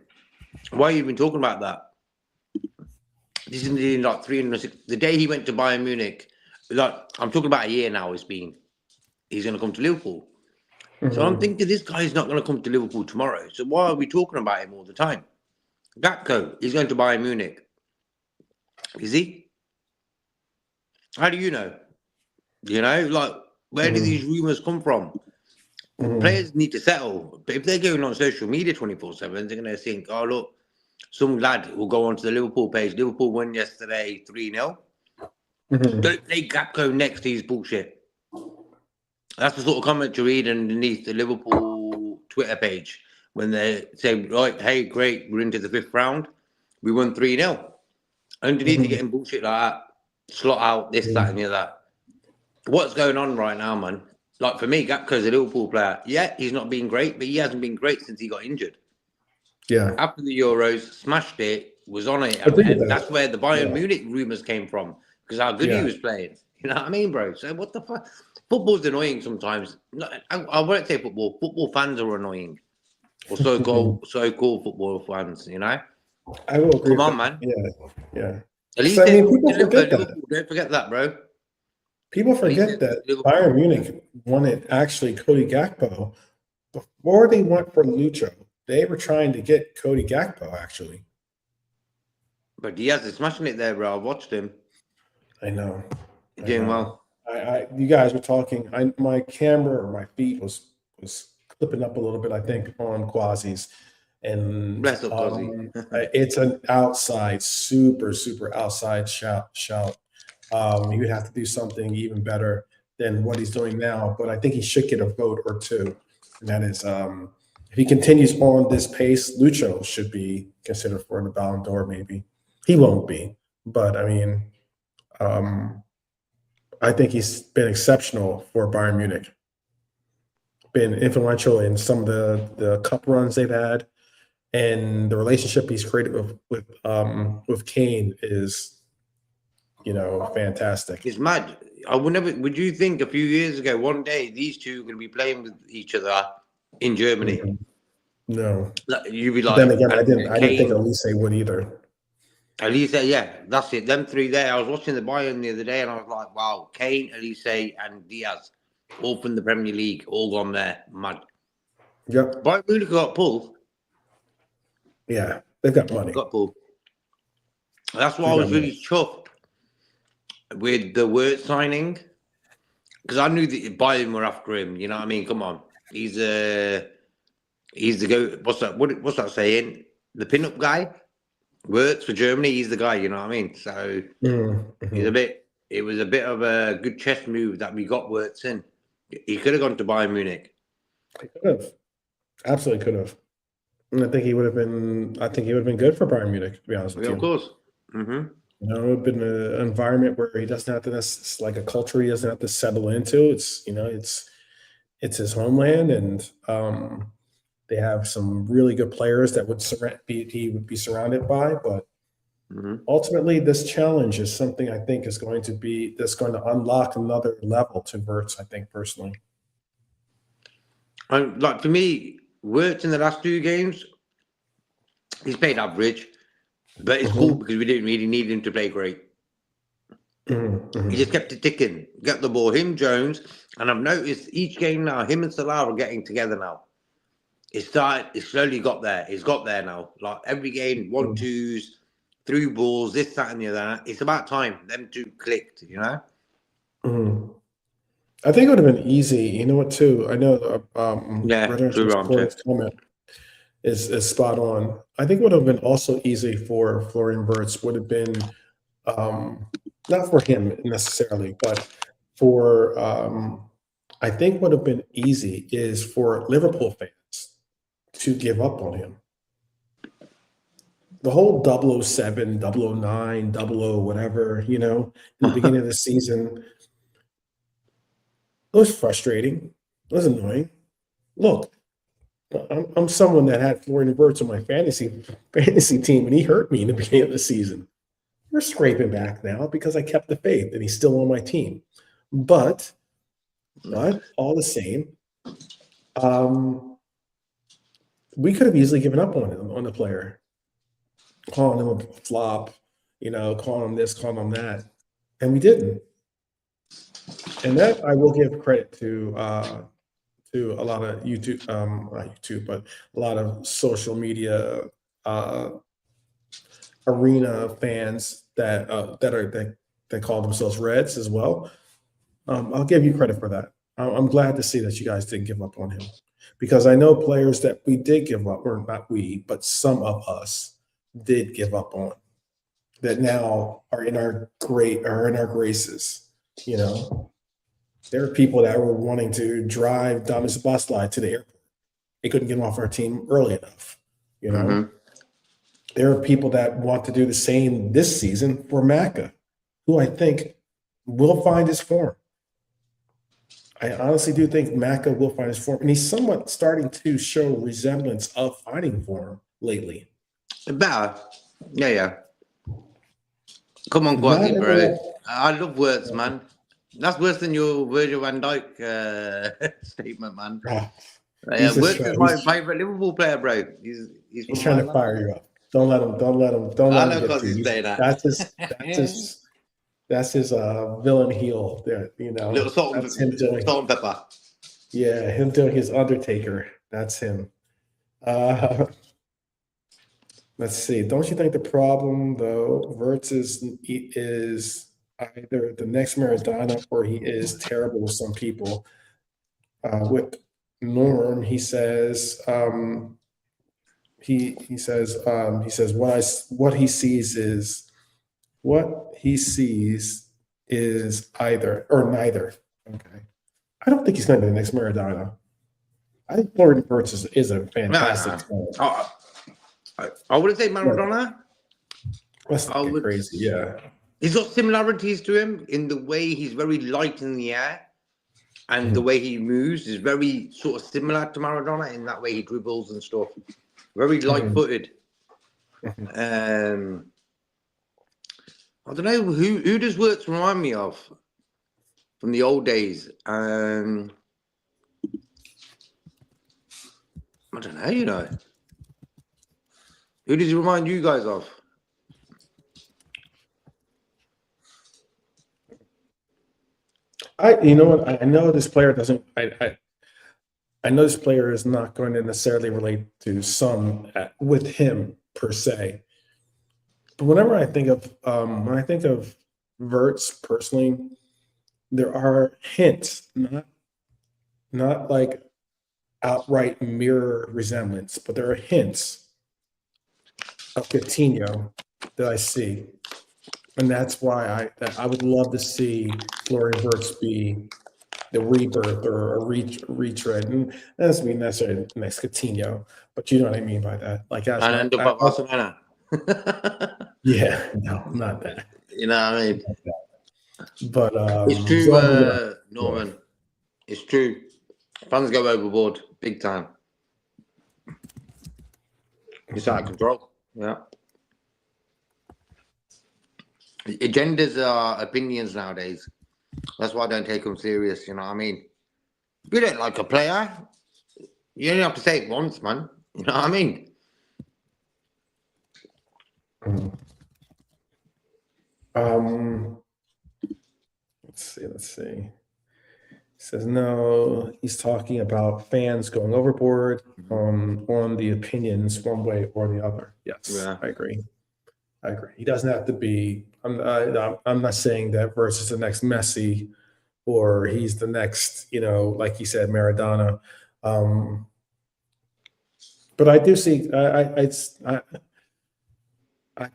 why are you even talking about that? This is like 306. The day he went to Bayern Munich, like I'm talking about a year now. He's going to come to Liverpool. So I'm thinking this guy's not going to come to Liverpool tomorrow. So why are we talking about him all the time? Gakpo, he's going to Bayern Munich. Is he? How do you know? Like, where do these rumours come from? Players need to settle. But if they're going on social media 24/7, they're going to think, oh, look, some lad will go onto the Liverpool page. Liverpool won yesterday 3-0. Don't play Gakpo next to his bullshit. That's the sort of comment you read underneath the Liverpool Twitter page when they say, right, hey, great, we're into the 5th round. We won 3-0. Underneath, you're getting bullshit like that. Slot out, this, that, and the other. What's going on right now, man? Like, for me, Gakpo's a Liverpool player. Yeah, he's not been great, but he hasn't been great since he got injured. Yeah. After the Euros, smashed it, was on it. Agreed with And that's that. where the Bayern Yeah. Munich rumours came from, because how good he Yeah. was playing. You know what I mean, bro? So what the fuck? Football's annoying sometimes. I won't say football. Football fans are annoying. Or so-called football fans, I will agree Come with on, that. man. Yeah. Yeah. At So least I they're mean, going people to forget that. Liverpool. Don't forget that, bro. People At least they're forget going that to Liverpool. Bayern Munich wanted actually Cody Gakpo before they went for Lucho. They were trying to get Cody Gakpo actually. But Diaz is smashing it there, bro. I watched him. I know. He's doing well. You guys were talking. My camera or my feed was was clipping up a little bit, I think, on Quasi's. And Bless up, Quasi. it's an outside, super outside shout. He would have to do something even better than what he's doing now, but I think he should get a vote or two. And that is, if he continues on this pace, Lucho should be considered for the Ballon d'Or, maybe. He won't be, but I mean, I think he's been exceptional for Bayern Munich. Been influential in some of the cup runs they've had, and the relationship he's created with Kane is, fantastic. It's mad. Would you think a few years ago, one day these two are going to be playing with each other in Germany? Mhm. No. You'd be But like, then again, I didn't think Kane, Elise would either. Elise, yeah, that's it. Them three there. I was watching the Bayern the other day, and I was like, wow, Kane, Elise, and Diaz, all from the Premier League, all gone there. Mad. Yep. Bayern Munich got pulled. Yeah, they've got money. Got pulled. That's why I was really chuffed with the word signing, because I knew that Bayern were after him. You know what I mean? Come on, he's the go. What's that saying? The pin-up guy. Works for Germany. He's the guy. You know what I mean? So It was a bit of a good chess move that we got Wirtz in. He could have gone to Bayern Munich. He could have, absolutely could have. And I think he would have been. I think he would have been good for Bayern Munich, to be honest with you. Of course. Mm-hmm. It would have been an environment where he doesn't have to. It's like a culture he doesn't have to settle into. It's it's his homeland, and they have some really good players that he would be surrounded by. But ultimately, this challenge is something I think is going to unlock another level to Wirtz. I think personally. And like for me, Wirtz in the last two games, he's played average, but it's cool because we didn't really need him to play great. He just kept it ticking, get the ball. Him, Jones, and I've noticed each game now, him and Salah are getting together now. It slowly got there. It's got there now. Like every game, 1-2s, through balls, this, that, and the other. It's about time them two clicked. I think it would have been easy. You know what? Too, I know. Comment is spot on. I think what would have been also easy for Florian Wirtz would have been not for him necessarily, but for I think what would have been easy is for Liverpool fans to give up on him. The whole 007, 009, 00, whatever, in the beginning of the season, it was frustrating. It was annoying. Look, I'm someone that had Florian Wirtz on my fantasy team, and he hurt me in the beginning of the season. We're scraping back now because I kept the faith, and he's still on my team. But all the same, we could have easily given up on the player, calling him a flop, calling him this, calling him that, and we didn't. And that I will give credit to a lot of YouTube, not YouTube, but a lot of social media arena fans that call themselves Reds as well. I'll give you credit for that. I'm glad to see that you guys didn't give up on him, because I know players that we did give up, or not we, but some of us did give up on, that now are in our graces. There are people that were wanting to drive Thomas Bosley to the airport. They couldn't get him off our team early enough. There are people that want to do the same this season for Maka, who I think will find his form. I honestly do think Maka will find his form, and he's somewhat starting to show resemblance of finding form lately. Better. Yeah. Come on, Quasi, bro. I love Wirtz, man. That's worse than your Virgil van Dijk statement, man. Wirtz is my favorite Liverpool player, bro. He's trying to fire you up. Don't let him. Don't let him. I know because he's saying that. That's his villain heel there. Little salt and pepper. Yeah, him doing his Undertaker. That's him. Let's see. Don't you think the problem though, Wirtz is either the next Maradona or he is terrible with some people. With Norm, he says he says what he sees is either or neither. Okay. I don't think he's going to be the next Maradona. I think Florian Wirtz is a fantastic talent. I wouldn't say Maradona. That's I would. crazy, yeah. He's got similarities to him in the way he's very light in the air, and the way he moves is very sort of similar to Maradona in that way he dribbles and stuff. Very light-footed. I don't know who does Wirtz remind me of from the old days. I don't know, you know. Who does he remind you guys of? You know what? I know this player doesn't. I know this player is not going to necessarily relate to Son with him per se. But whenever I think of when I think of Wirtz personally, there are hints, not like outright mirror resemblance, but there are hints of Coutinho that I see. And that's why I would love to see Florian Wirtz be the rebirth or a retread. And that doesn't mean necessarily the next Coutinho, but you know what I mean by that. Like, And end up at Barcelona. Yeah, no, not that. You know what I mean? But it's true, Norman. It's true. Fans go overboard big time. It's out of control. Yeah. Agendas are opinions nowadays. That's why I don't take them serious. You know what I mean? If you don't like a player, you only have to say it once, man. You know what I mean? Let's see. He says no. He's talking about fans going overboard on the opinions one way or the other. Yes, yeah. I agree. He doesn't have to be. I'm not saying that Wirtz is the next Messi, or he's the next, like you said, Maradona. But I do see. I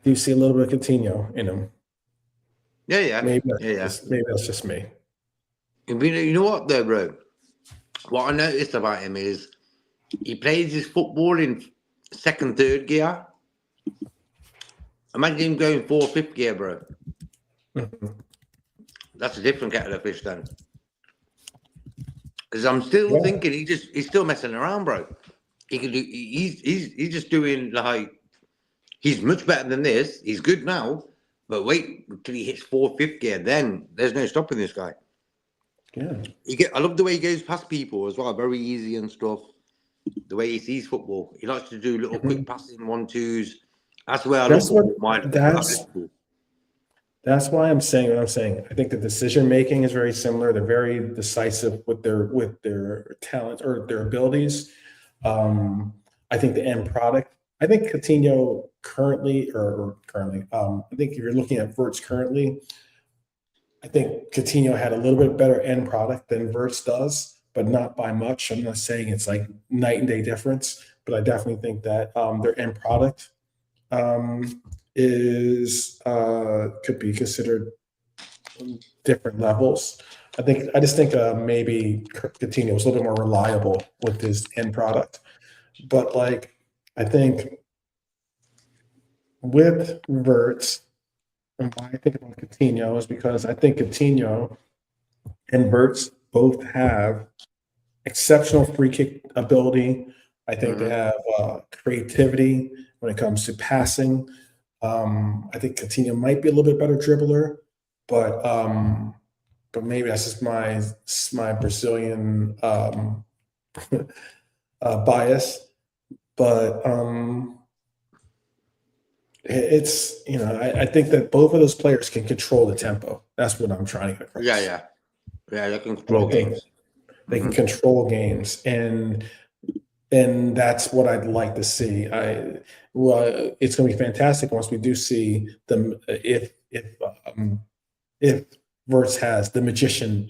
do see a little bit of Coutinho in him. Yeah. Maybe that's just me. You know what, though, bro? What I noticed about him is he plays his football in second, third gear. Imagine him going fourth, fifth gear, bro. That's a different kettle of fish, then. Because I'm still thinking he's still messing around, bro. He can do. He's just doing like he's much better than this. He's good now, but wait till he hits fourth, fifth gear. Then there's no stopping this guy. Yeah. I love the way he goes past people as well. Very easy and stuff. The way he sees football, he likes to do little quick passing 1-2s. That's where I love That's why I'm saying what I'm saying. I think the decision making is very similar. They're very decisive with their talent or their abilities. I think the end product. I think Coutinho currently. I think if you're looking at Wirtz currently, I think Coutinho had a little bit better end product than Wirtz does, but not by much. I'm not saying it's like night and day difference, but I definitely think that their end product could be considered different levels. I just think maybe Coutinho was a little bit more reliable with his end product, but I think with Wirtz, and why I think about Coutinho is because I think Coutinho and Wirtz both have exceptional free kick ability. I think they have creativity when it comes to passing. I think Coutinho might be a little bit better dribbler, but maybe that's just my Brazilian bias. But I think that both of those players can control the tempo. That's what I'm trying to get across. Yeah. They can control games. They can control games, and that's what I'd like to see. It's going to be fantastic once we do see them. If Wirtz has the magician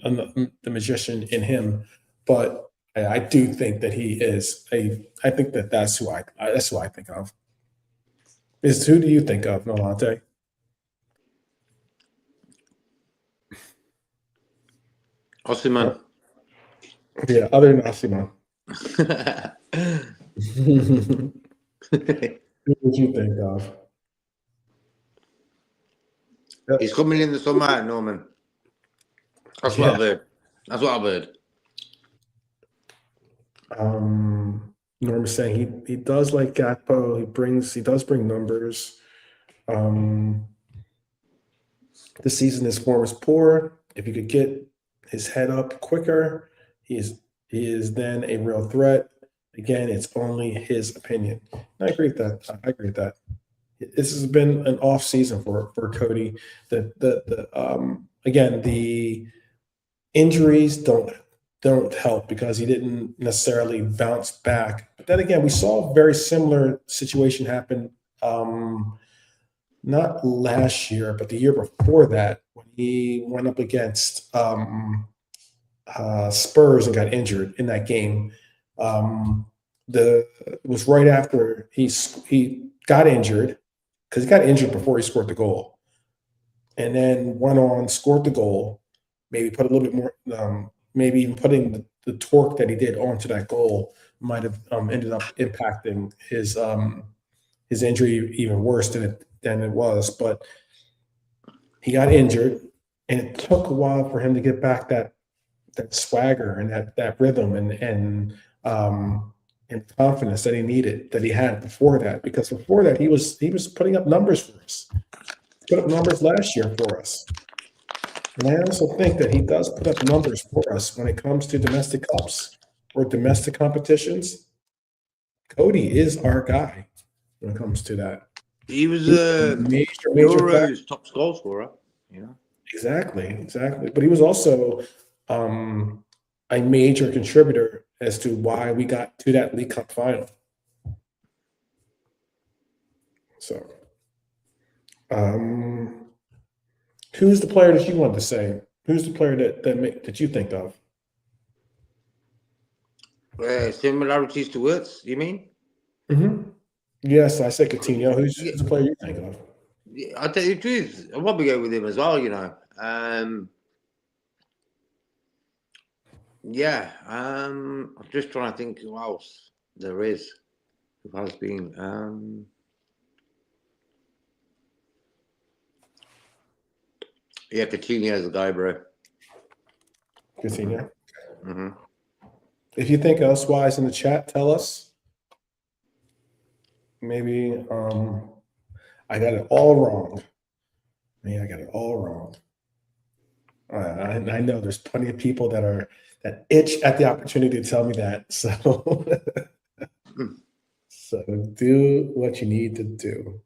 in him, but I do think that he is I think that's who that's who I think of. Who do you think of, Nolante? Osimhen. Yeah, other than Osimhen. Who would you think of? He's coming in the summer, Norman. That's what I've heard. That's what I've heard. Norm is saying he does like Gakpo. He does bring numbers. This season his form is poor. If he could get his head up quicker, he is then a real threat. Again, it's only his opinion. I agree with that. I agree with that. This has been an off season for Cody. Again, the injuries don't help because he didn't necessarily bounce back. But then again, we saw a very similar situation happen not last year, but the year before that, when he went up against Spurs and got injured in that game. It was right after he got injured, because he got injured before he scored the goal, and then went on, scored the goal, maybe put a little bit more, maybe even putting the torque that he did onto that goal might have ended up impacting his injury even worse than it was. But he got injured, and it took a while for him to get back that swagger and that rhythm and confidence that he needed, that he had before that. Because before that, he was putting up numbers for us. Put up numbers last year for us. And I also think that he does put up numbers for us when it comes to domestic cups or domestic competitions. Cody is our guy when it comes to that. He was a major Euros top goal scorer. Exactly. But he was also a major contributor as to why we got to that League Cup final. So, who's the player that you wanted to say? Who's the player that you think of? Similarities to Wirtz, you mean? Mm-hmm. Yes, I said Coutinho. Who's the player you think of? I'll tell you the truth. I'll probably go with him as well, I'm just trying to think who else there is who has been. Coutinho's the guy, bro. Coutinho. Mm-hmm. If you think elsewise in the chat, tell us. Maybe I got it all wrong. I got it all wrong. I know there's plenty of people that itch at the opportunity to tell me that. So do what you need to do.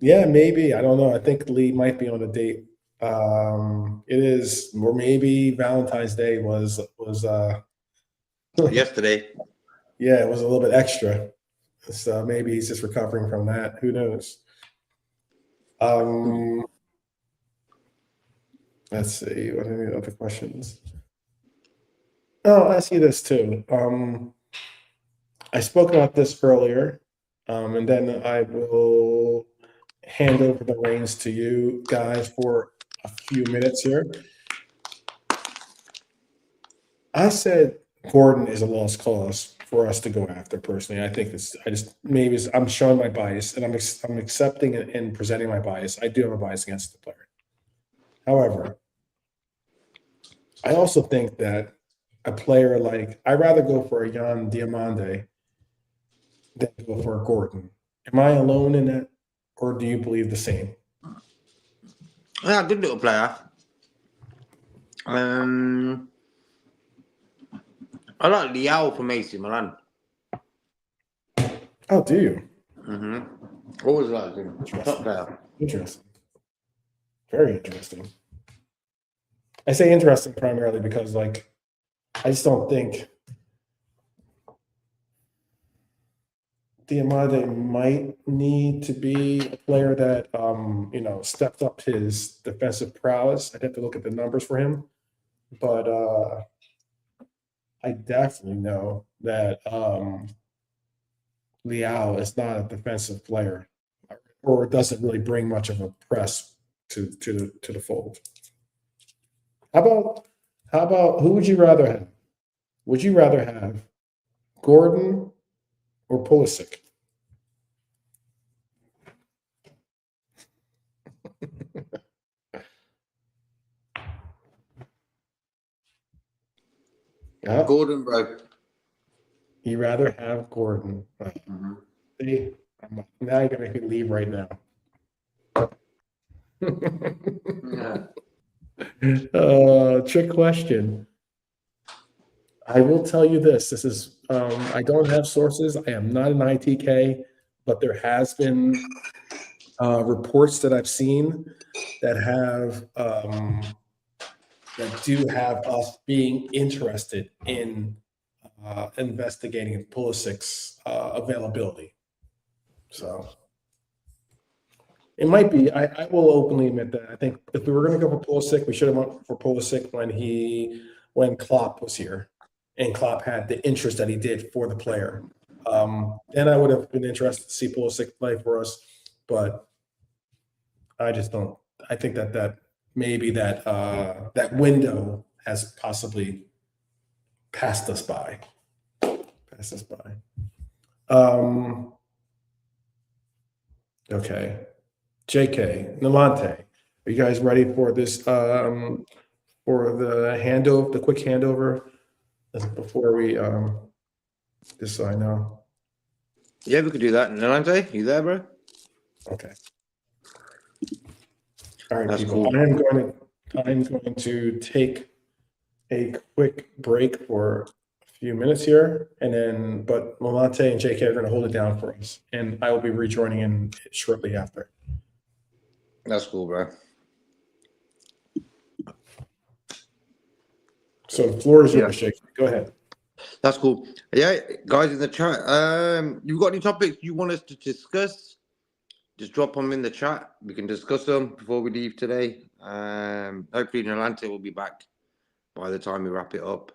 Maybe, I don't know. I think Lee might be on a date. It is, or maybe Valentine's Day was yesterday. Yeah, it was a little bit extra. So maybe he's just recovering from that. Who knows? Let's see. What are the other questions? Oh, I'll ask you this too. I spoke about this earlier, and then I will hand over the reins to you guys for a few minutes here. I said Gordon is a lost cause for us to go after. Personally, I think I'm showing my bias, and I'm accepting and presenting my bias. I do have a bias against the player. However, I also think that a player I'd rather go for a Jan Diamande than go for a Gordon. Am I alone in that, or do you believe the same? Yeah, good little player. I like Liao from AC Milan. Oh, do you? Mm-hmm. Always liked him. Top player. Interesting. Very interesting. I say interesting primarily because, I just don't think Diamande might need to be a player that, stepped up his defensive prowess. I'd have to look at the numbers for him. But I definitely know that Liao is not a defensive player, or doesn't really bring much of a press to the fold. How about who would you rather have? Would you rather have Gordon or Pulisic? Yeah, Gordon, bro. you rather have Gordon. See, now you're gonna make me leave right now. Yeah. Trick question. I will tell you this. This is I don't have sources. I am not an ITK, but there has been reports that I've seen that have that do have us being interested in investigating Pulisic's availability. So it might be. I will openly admit that. I think if we were going to go for Pulisic, we should have went for Pulisic when Klopp was here, and Klopp had the interest that he did for the player. Then I would have been interested to see Pulisic play for us, but I just don't. I think that maybe that window has possibly passed us by. Passed us by. Okay. JK, Nalante, are you guys ready for this, for the quick handover? Before we, just so I know. Yeah, we could do that. Nalante, you there, bro? Okay. All right, That's people, cool. I'm going to take a quick break for a few minutes here, and then, but Nalante and JK are gonna hold it down for us, and I will be rejoining in shortly after. That's cool, bro. So the floor is yours, JK. Go ahead. That's cool. Yeah, guys in the chat. You've got any topics you want us to discuss? Just drop them in the chat. We can discuss them before we leave today. Hopefully, Nalante will be back by the time we wrap it up.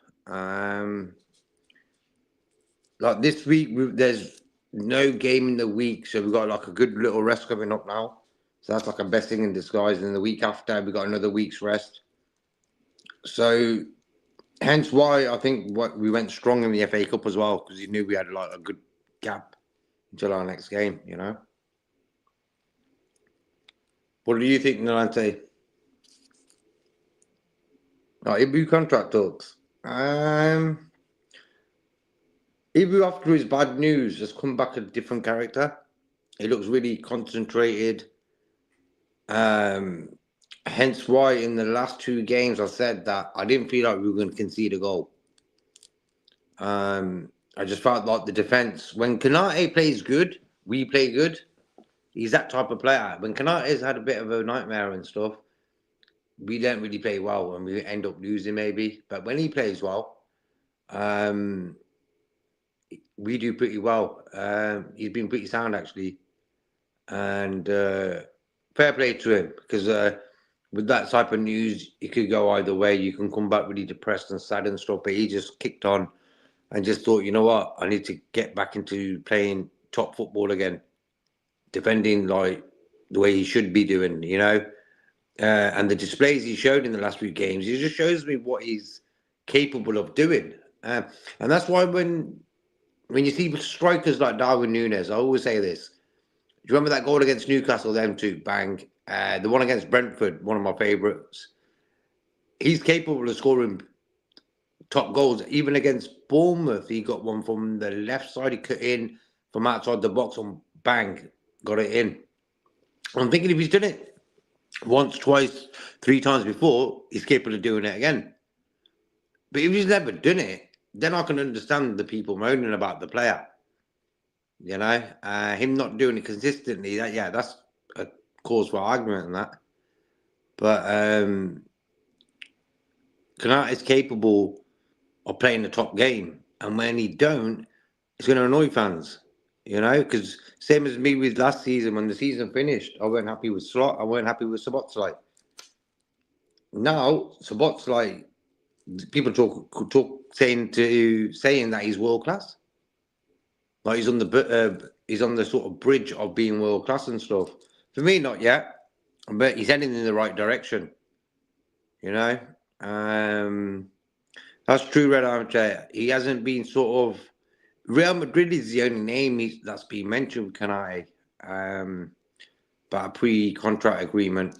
Like this week, there's no game in the week, so we've got like a good little rest coming up now. So that's like a blessing in disguise. And the week after, we got another week's rest. So hence why I think we went strong in the FA Cup as well, because you knew we had like a good gap until our next game, you know. What do you think, Nalante? Ibu contract talks. Ibu, after his bad news, has come back a different character. He looks really concentrated. Hence why in the last two games I said that I didn't feel like we were going to concede a goal. I just felt like the defense, when Kanate plays good, we play good. He's that type of player. When Kanate's had a bit of a nightmare and stuff, we don't really play well and we end up losing maybe. But when he plays well, we do pretty well. He's been pretty sound actually. And fair play to him, because with that type of news, it could go either way. You can come back really depressed and sad and stuff, but he just kicked on and just thought, you know what, I need to get back into playing top football again, defending like the way he should be doing, you know. And the displays he showed in the last few games, he just shows me what he's capable of doing. And that's why when you see strikers like Darwin Núñez, I always say this. Do you remember that goal against Newcastle, them two, bang? The one against Brentford, one of my favourites. He's capable of scoring top goals. Even against Bournemouth, he got one from the left side. He cut in from outside the box and bang, got it in. I'm thinking if he's done it once, twice, three times before, he's capable of doing it again. But if he's never done it, then I can understand the people moaning about the player. You know, him not doing it consistently, that's a cause for argument and that. But Kanata is capable of playing the top game, and when he don't, it's going to annoy fans. You know, because same as me with last season, when the season finished, I weren't happy with Slot, I weren't happy with Szoboszlai. Now Szoboszlai people saying that he's world class. Like he's on the sort of bridge of being world class and stuff. For me, not yet, but he's heading in the right direction. You know, that's true, Red Armchair. He hasn't been sort of. Real Madrid is the only name that's been mentioned, Canate, but a pre-contract agreement.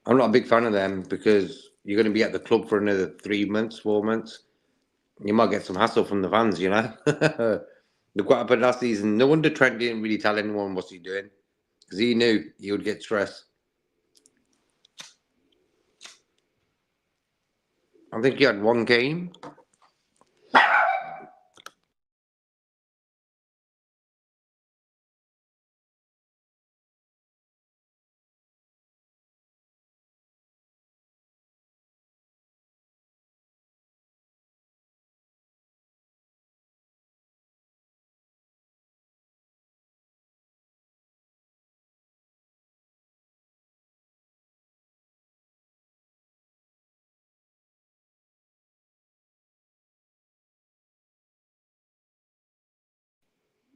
I'm not a big fan of them because you're going to be at the club for another 3 months, 4 months. You might get some hassle from the fans, you know. Look what happened last season. No wonder Trent didn't really tell anyone what he's doing because he knew he would get stressed. I think he had one game.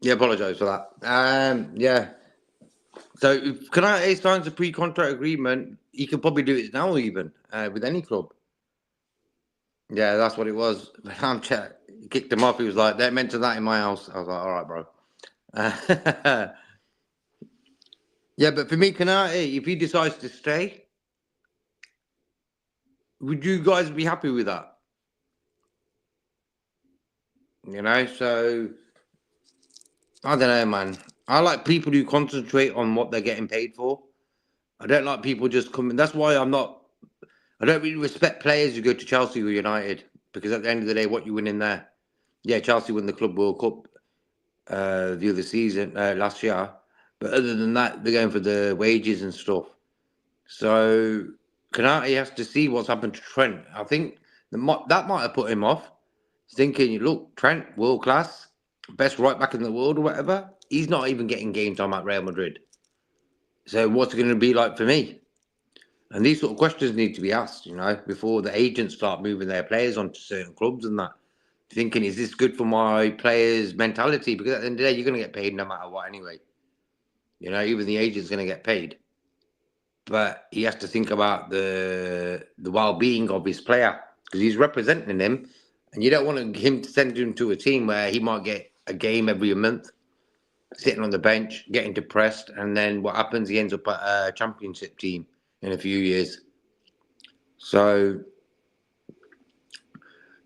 Yeah, apologise for that. Yeah. So if Canate signs a pre-contract agreement, he could probably do it now even with any club. Yeah, that's what it was. I'm kicked him off. He was like, "They mentioned that in my house." I was like, "All right, bro." Yeah, but for me, Canate, if he decides to stay, would you guys be happy with that? You know, so I don't know, man. I like people who concentrate on what they're getting paid for. I don't like people just coming. That's why I don't really respect players who go to Chelsea or United because at the end of the day, what you win in there? Yeah, Chelsea won the Club World Cup the other season, last year. But other than that, they're going for the wages and stuff. So Canati has to see what's happened to Trent. I think that might have put him off. He's thinking, look, Trent, world class, best right back in the world or whatever. He's not even getting game time at Real Madrid. So what's it going to be like for me? And these sort of questions need to be asked, you know, before the agents start moving their players onto certain clubs and that. Thinking, is this good for my players' mentality? Because at the end of the day, you're going to get paid no matter what anyway. You know, even the agent's going to get paid. But he has to think about the well-being of his player because he's representing him. And you don't want him to send him to a team where he might get a game every month, sitting on the bench, getting depressed. And then what happens? He ends up at a championship team in a few years. So,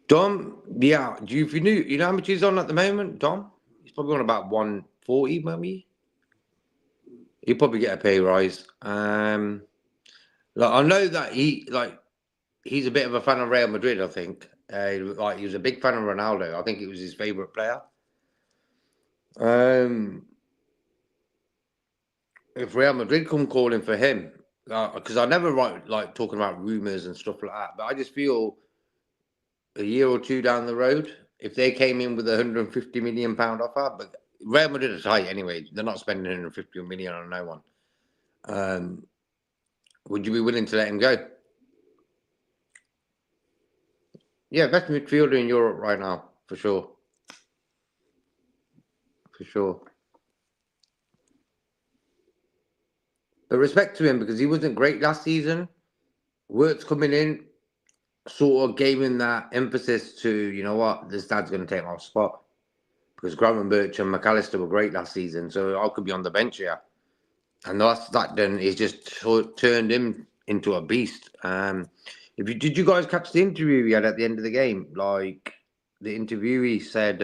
Dom, yeah, if you know how much he's on at the moment, Dom? He's probably on about 140, maybe. He'll probably get a pay rise. Like I know that he's a bit of a fan of Real Madrid. I think he was a big fan of Ronaldo. I think it was his favorite player. If Real Madrid come calling for him, because I never like talking about rumours and stuff like that, but I just feel a year or two down the road, if they came in with a £150 million offer, but Real Madrid are tight anyway. They're not spending 150 million on no one. Would you be willing to let him go? Yeah, best midfielder in Europe right now, for sure. For sure. But respect to him because he wasn't great last season. Work's coming in, sort of gave him that emphasis to, you know what, this dad's going to take my spot. Because Gravenberch and McAllister were great last season, so I could be on the bench here. And that then is just turned him into a beast. Did you guys catch the interview he had at the end of the game? Like the interviewee said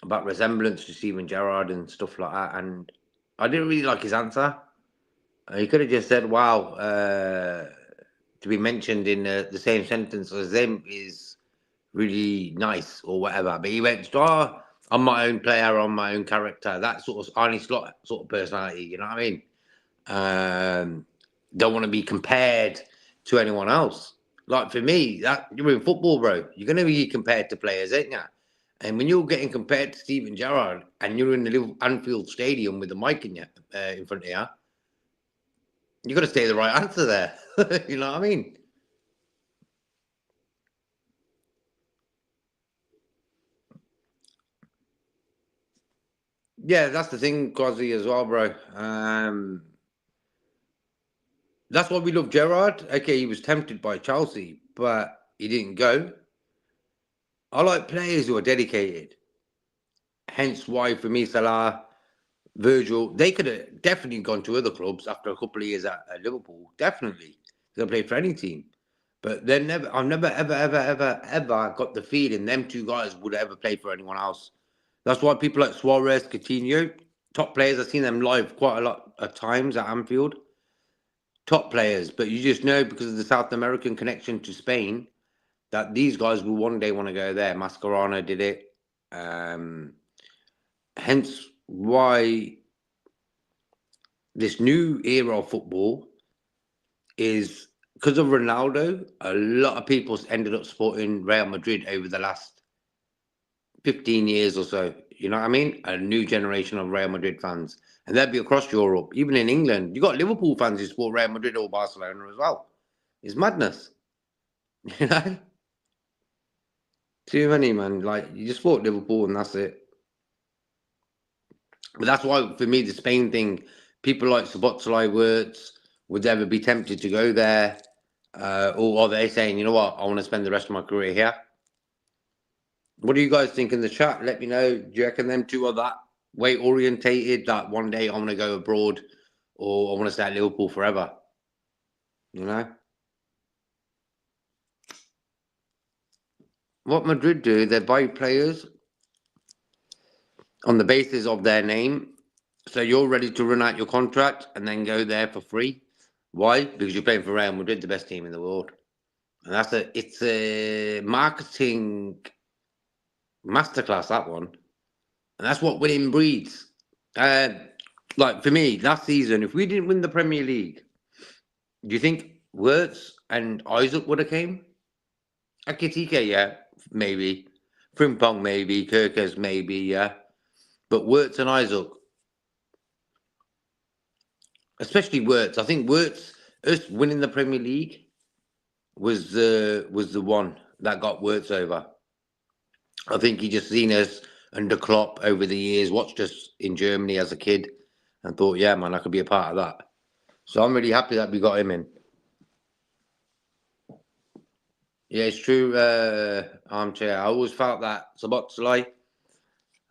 about resemblance to Steven Gerrard and stuff like that, and I didn't really like his answer. He could have just said, "Wow, to be mentioned in the same sentence as them is really nice or whatever." But he went, "Oh, I'm my own player, I'm my own character." That sort of Arne Slot sort of personality, you know what I mean? Don't want to be compared to anyone else. Like for me, that you're in football, bro. You're going to be compared to players, ain't you? And when you're getting compared to Steven Gerrard and you're in the Liverpool Anfield Stadium with the mic in front of you, you got to say the right answer there. You know what I mean? Yeah, that's the thing, Gozzy, as well, bro. That's why we love Gerrard. Okay, he was tempted by Chelsea, but he didn't go. I like players who are dedicated. Hence why, for me, Salah, Virgil, they could have definitely gone to other clubs after a couple of years at Liverpool. Definitely. They'll play for any team. But they're never, I've never, ever got the feeling them two guys would ever play for anyone else. That's why people like Suarez, Coutinho, top players, I've seen them live quite a lot of times at Anfield. Top players, but you just know because of the South American connection to Spain that these guys will one day want to go there. Mascherano did it. Hence why this new era of football is because of Ronaldo. A lot of people ended up supporting Real Madrid over the last 15 years or so. You know what I mean? A new generation of Real Madrid fans. And that'd be across Europe, even in England. You got Liverpool fans who support Real Madrid or Barcelona as well. It's madness. You know? Too many, man. Like, you just support Liverpool and that's it. But that's why, for me, the Spain thing, people like Szoboszlai, Wirtz would ever be tempted to go there. Or are they saying, you know what, I want to spend the rest of my career here? What do you guys think in the chat? Let me know. Do you reckon them two are that way orientated that one day I want to go abroad or I want to stay at Liverpool forever? You know? What Madrid do, they buy players on the basis of their name. So you're ready to run out your contract and then go there for free. Why? Because you're playing for Real Madrid, the best team in the world. And it's a marketing masterclass, that one. And that's what winning breeds. Like for me, last season, if we didn't win the Premier League, do you think Wirtz and Isaac would have came? Akitike, yeah, maybe. Frimpong, maybe. Kirkes, maybe, yeah. But Wirtz and Isaac, especially Wirtz, I think Wirtz, us winning the Premier League was the one that got Wirtz over. I think he just seen us under Klopp over the years, watched us in Germany as a kid, and thought, yeah, man, I could be a part of that. So I'm really happy that we got him in. Yeah, it's true, Armchair. I always felt that Szoboszlai,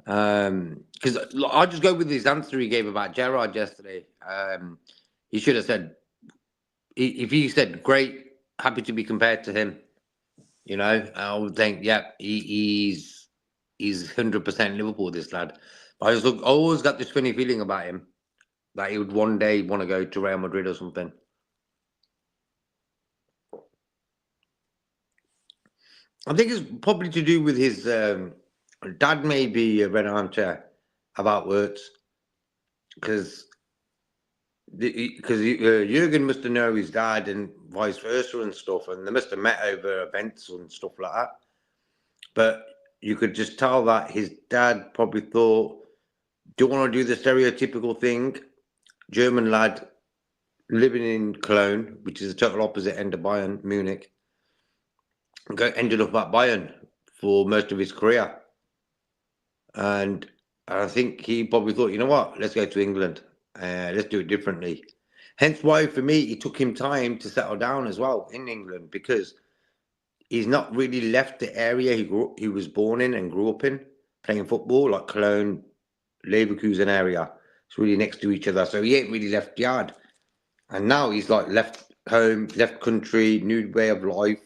because I'll just go with his answer he gave about Gerrard yesterday. He should have said, if he said, great, happy to be compared to him, you know, I would think, yeah, he's 100% Liverpool, this lad. But I always got this funny feeling about him that he would one day want to go to Real Madrid or something. I think it's probably to do with his dad, maybe, Red Armchair, about Wirtz. Because Jurgen must have known his dad and vice versa and stuff, and they must have met over events and stuff like that. But you could just tell that his dad probably thought, do you want to do the stereotypical thing? German lad living in Cologne, which is the total opposite end of Bayern, Munich, ended up at Bayern for most of his career. And I think he probably thought, you know what, let's go to England. Let's do it differently. Hence why, for me, it took him time to settle down as well in England, because he's not really left the area he was born in and grew up in, playing football, like Cologne, Leverkusen area. It's really next to each other. So he ain't really left yard. And now he's like left home, left country, new way of life.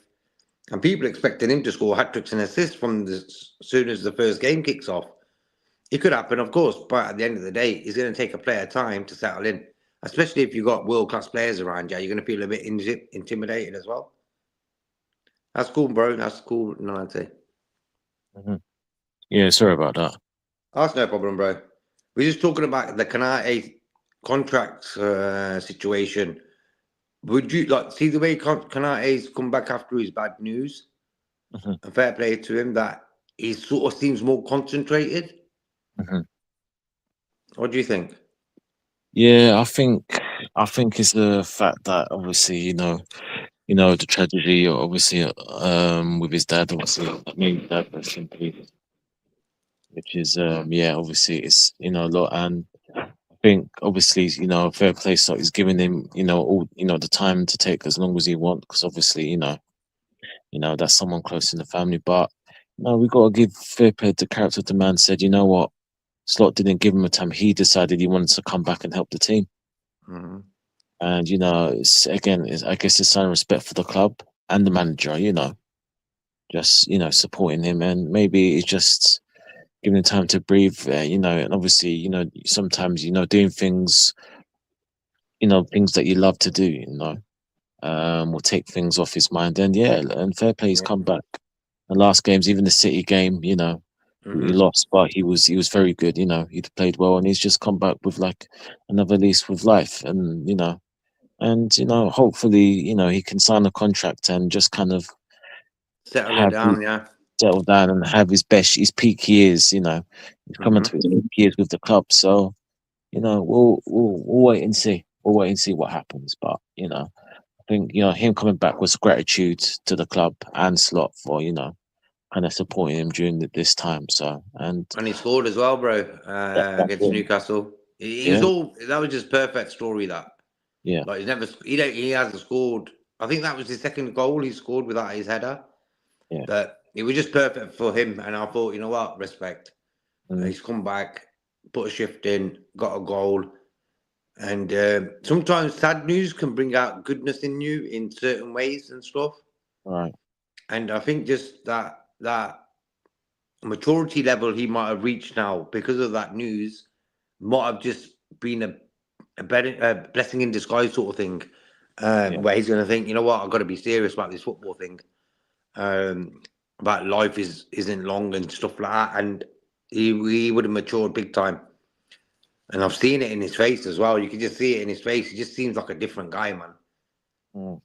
And people expecting him to score hat-tricks and assists from as soon as the first game kicks off. It could happen, of course, but at the end of the day, it's going to take a player time to settle in. Especially if you've got world-class players around you, you're going to feel a bit intimidated as well. That's cool, bro. That's cool, 90. Yeah, sorry about that. That's no problem, bro. We're just talking about the Canate contract situation. Would you like see the way Canate's come back after his bad news? And fair play to him that he sort of seems more concentrated. What do you think? Yeah, I think it's the fact that obviously, the tragedy obviously with his dad, obviously, I mean dad was simply, which is obviously it's a lot, and I think obviously fair play Slot is giving him all the time to take as long as he wants, because obviously that's someone close in the family. But no, we got to give fair play to character. The man said, you know what, Slot didn't give him a time. He decided he wanted to come back and help the team. Mm-hmm. And I guess it's sign respect for the club and the manager. Just supporting him, and maybe it's just giving him time to breathe. And obviously sometimes doing things things that you love to do. Will take things off his mind. And fair play, he's come back. The last games, even the City game, he Mm-hmm. lost, but he was very good. He'd played well, and he's just come back with like another lease with life, and hopefully he can sign a contract and just kind of Settle it have down, yeah. settle down and have his peak years. He's coming to Mm-hmm. his peak years with the club, so we'll wait and see. We'll wait and see what happens, but I think him coming back was gratitude to the club and Slot for kind of supporting him during this time. So and And he scored as well, bro, that's against it. Newcastle. He was Yeah, all that was just perfect story. That yeah, like he hasn't scored. I think that was his second goal he scored without his header. yeah. But it was just perfect for him. And I thought, you know what, respect. Mm, He's come back, put a shift in, got a goal. And sometimes sad news can bring out goodness in you in certain ways and stuff. right. And I think just that maturity level he might have reached now because of that news might have just been a better a blessing in disguise sort of thing. Yeah, Where he's going to think, you know what, I've got to be serious about this football thing. About life isn't long and stuff like that. And he would have matured big time. And I've seen it in his face as well. You can just see it in his face. He just seems like a different guy, man. mm.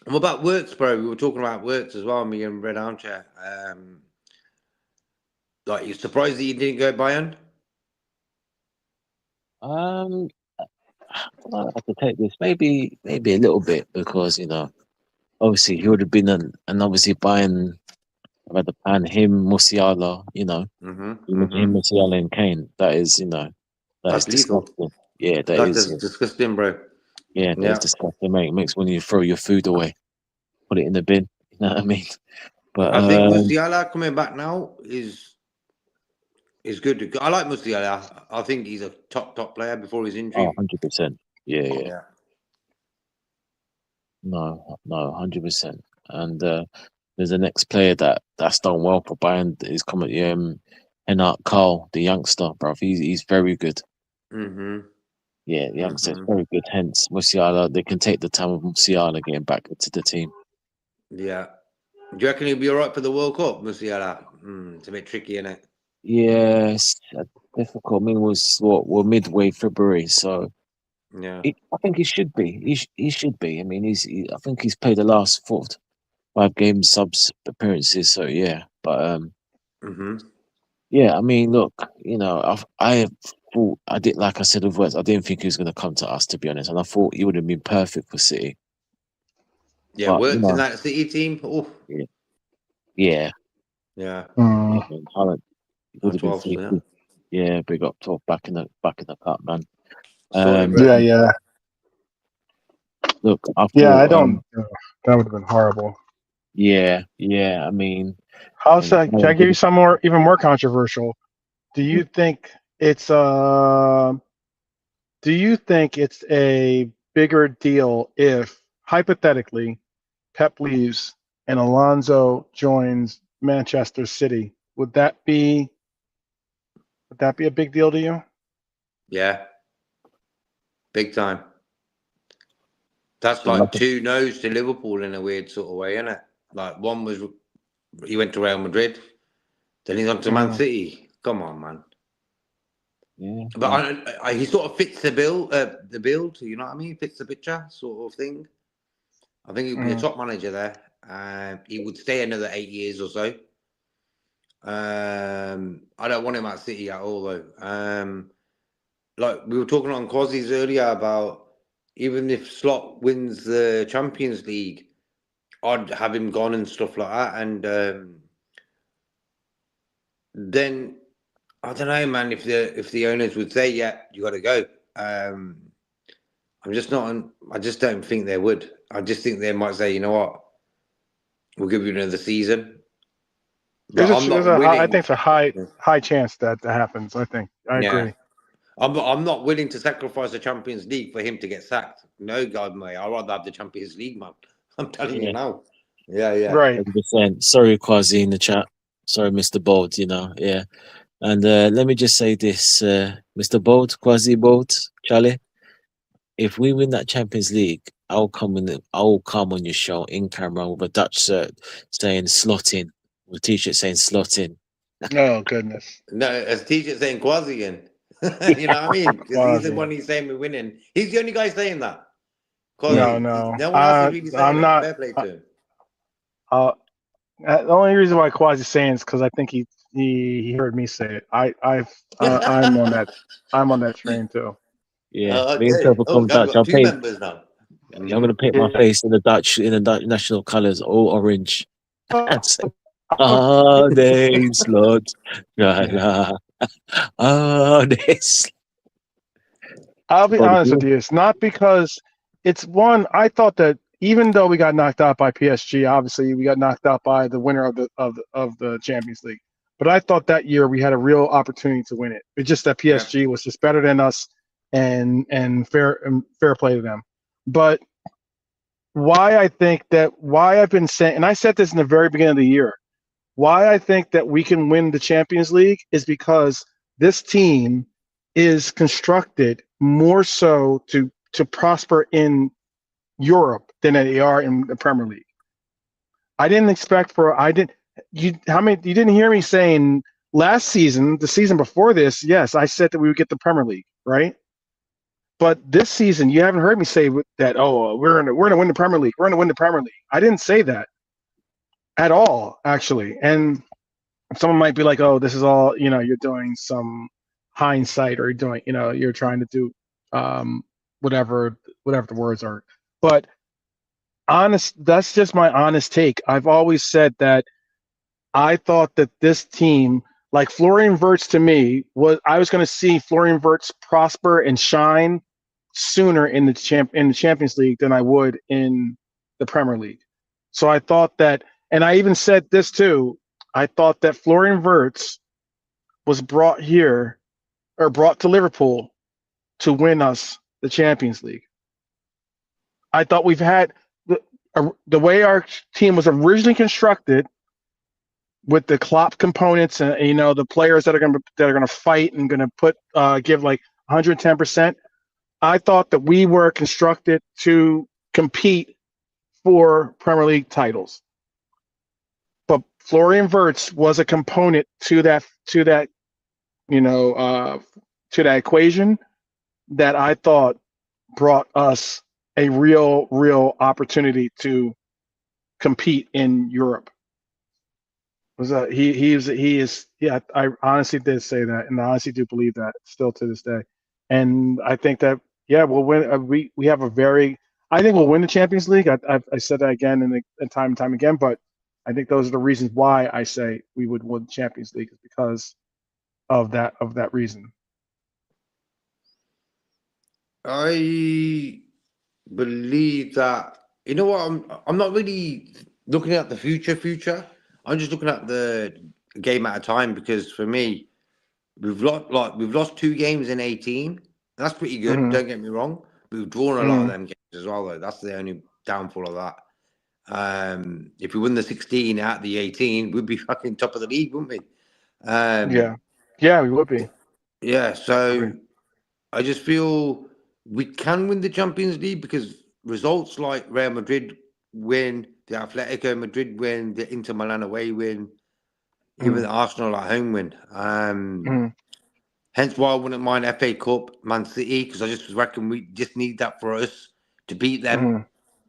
And what about Wirtz, bro? We were talking about Wirtz as well, me and Red Armchair. Like, you surprised that you didn't go Bayern? Um, I have to take this maybe a little bit because obviously he would have been and obviously buying rather than him Musiala, Mm-hmm. him Mm-hmm. Musiala and Kane. That is that is That's lethal. disgusting. Yeah, that That is. is disgusting, bro. Yeah, that is Yeah. disgusting, mate. It makes when you throw your food away, put it in the bin. You know what I mean? But I think Musiala coming back now is good. I like Musiala. I think he's a top player before his injury. 100%. Yeah, yeah. Yeah. No, 100%. And there's the next player that's done well for Bayern is coming. Enart Carl, the youngster, bro. He's very good. Mm-hmm. Yeah, the youngster is Mm-hmm. very good. Hence, Musiala, they can take the time of Musiala getting back into the team. Yeah. Do you reckon he'll be all right for the World Cup, Musiala? It's a bit tricky, isn't it? Yes, difficult. I mean, we're midway February, so Yeah. I think he should be. He should be. I mean, I think he's played the last 5 games subs appearances. So yeah, but Mm-hmm. yeah. I mean, look, I thought I did like I said with words. I didn't think he was going to come to us, to be honest, and I thought he would have been perfect for City. Yeah, But works in that City team. Oh, yeah, yeah, yeah. yeah. Man, Haaland would have been 12th, pretty yeah. good. Yeah, big up top back in the cup, man. Sorry, Yeah, bro. yeah, Look, I yeah. I thought, don't. That would have been horrible. yeah, yeah. I mean, How's that? Can I Haaland give did you it. some more, even more controversial? Do you think it's Do you think it's a bigger deal if hypothetically Pep leaves and Alonso joins Manchester City? Would that be a big deal to you? Yeah, big time. That's So like, like two no's to Liverpool in a weird sort of way, isn't it? Like one was he went to Real Madrid, then he's on to Man Mm, City. Come on, man. yeah, But he sort of fits the bill, you know what I mean? Fits the picture, sort of thing. I think he'd be a mm. top manager there. He would stay another 8 years or so. I don't want him at City at all, though. Like we were talking on Quasi's earlier about even if Slot wins the Champions League, I'd have him gone and stuff like that. And then I don't know, man. If the owners would say, yeah, you got to go. I'm just not. I just don't think they would. I just think they might say, you know what, we'll give you another season. But I'm There's not a high, I willing. think it's a high chance that happens. I think I Yeah, agree. I'm not willing to sacrifice the Champions League for him to get sacked. No, God, mate. I'd rather have the Champions League, man. I'm telling you Yeah, now. Yeah, yeah. Right. 100%. Sorry, Quasi in the chat. Sorry, Mr. Bold. Yeah. And let me just say this, Mr. Bold, Quasi Bold, Charlie. If we win that Champions League, I'll come on your show in camera with a Dutch shirt saying slot in, with a t-shirt saying slot in. Oh goodness. No, as teacher saying Quasi in. You know what I mean? Because he's the Quasi. one he's saying we're winning. He's the only guy saying that. No, Quasi. no. No one else is really saying I'm it. not. Fair play to him. Uh, the only reason why Quasi saying is because I think he heard me say it. I'm on that train too. Yeah, Oh, me and okay. Purple Oh, come God, we've Dutch. got two members now. I'm gonna paint my Yeah. face in the Dutch national colours, all orange. Oh, Arne Slot. La, yeah. la. Arne Slot. I'll be Oh, honest with you. It's not because it's one. I thought that even though we got knocked out by PSG, obviously we got knocked out by the winner of the Champions League. But I thought that year we had a real opportunity to win it. It's just that Yeah. PSG was just better than us, and fair play to them. But why I've been saying, and I said this in the very beginning of the year, why I think that we can win the Champions League is because this team is constructed more so to prosper in Europe than they are in the Premier League. I didn't expect for I didn't you how many you didn't hear me saying last season, the season before this, yes, I said that we would get the Premier League, right? But this season, you haven't heard me say that. Oh, we're gonna win the Premier League. We're gonna win the Premier League. I didn't say that at all, actually. And someone might be like, "Oh, this is all you're doing some hindsight, or you're trying to do whatever the words are." But that's just my honest take. I've always said that I thought that this team, like Florian Wirtz, to me I was going to see Florian Wirtz prosper and shine sooner in the Champions League than I would in the Premier League. So I thought that, and I even said this too. I thought that Florian Wirtz was brought to Liverpool to win us the Champions League. I thought we've had the way our team was originally constructed with the Klopp components and the players that are going to fight and going to give like 110%. I thought that we were constructed to compete for Premier League titles. But Florian Wirtz was a component to that equation that I thought brought us a real opportunity to compete in Europe. He is yeah, I honestly did say that, and I honestly do believe that still to this day. And I think that we'll win. We have I think we'll win the Champions League. I said that again and time again, but I think those are the reasons why I say we would win the Champions League, is because of that reason. I believe that, you know what, I'm not really looking at the future. I'm just looking at the game at a time, because for me, we've lost 2 games in 18. That's pretty good. Mhm. Don't get me wrong. We've drawn a lot of Mhm. them games as well, though. That's the only downfall of that. If we win the 16 out of the 18, we'd be fucking top of the league, wouldn't we? Yeah, we would be. Yeah. So Agree. I just feel we can win the Champions League, because results like Real Madrid win, the Atletico Madrid win, the Inter Milan away win, even the Arsenal at home win. Mhm. Hence why I wouldn't mind FA Cup, Man City, because I just reckon we just need that for us to beat them. Mhm.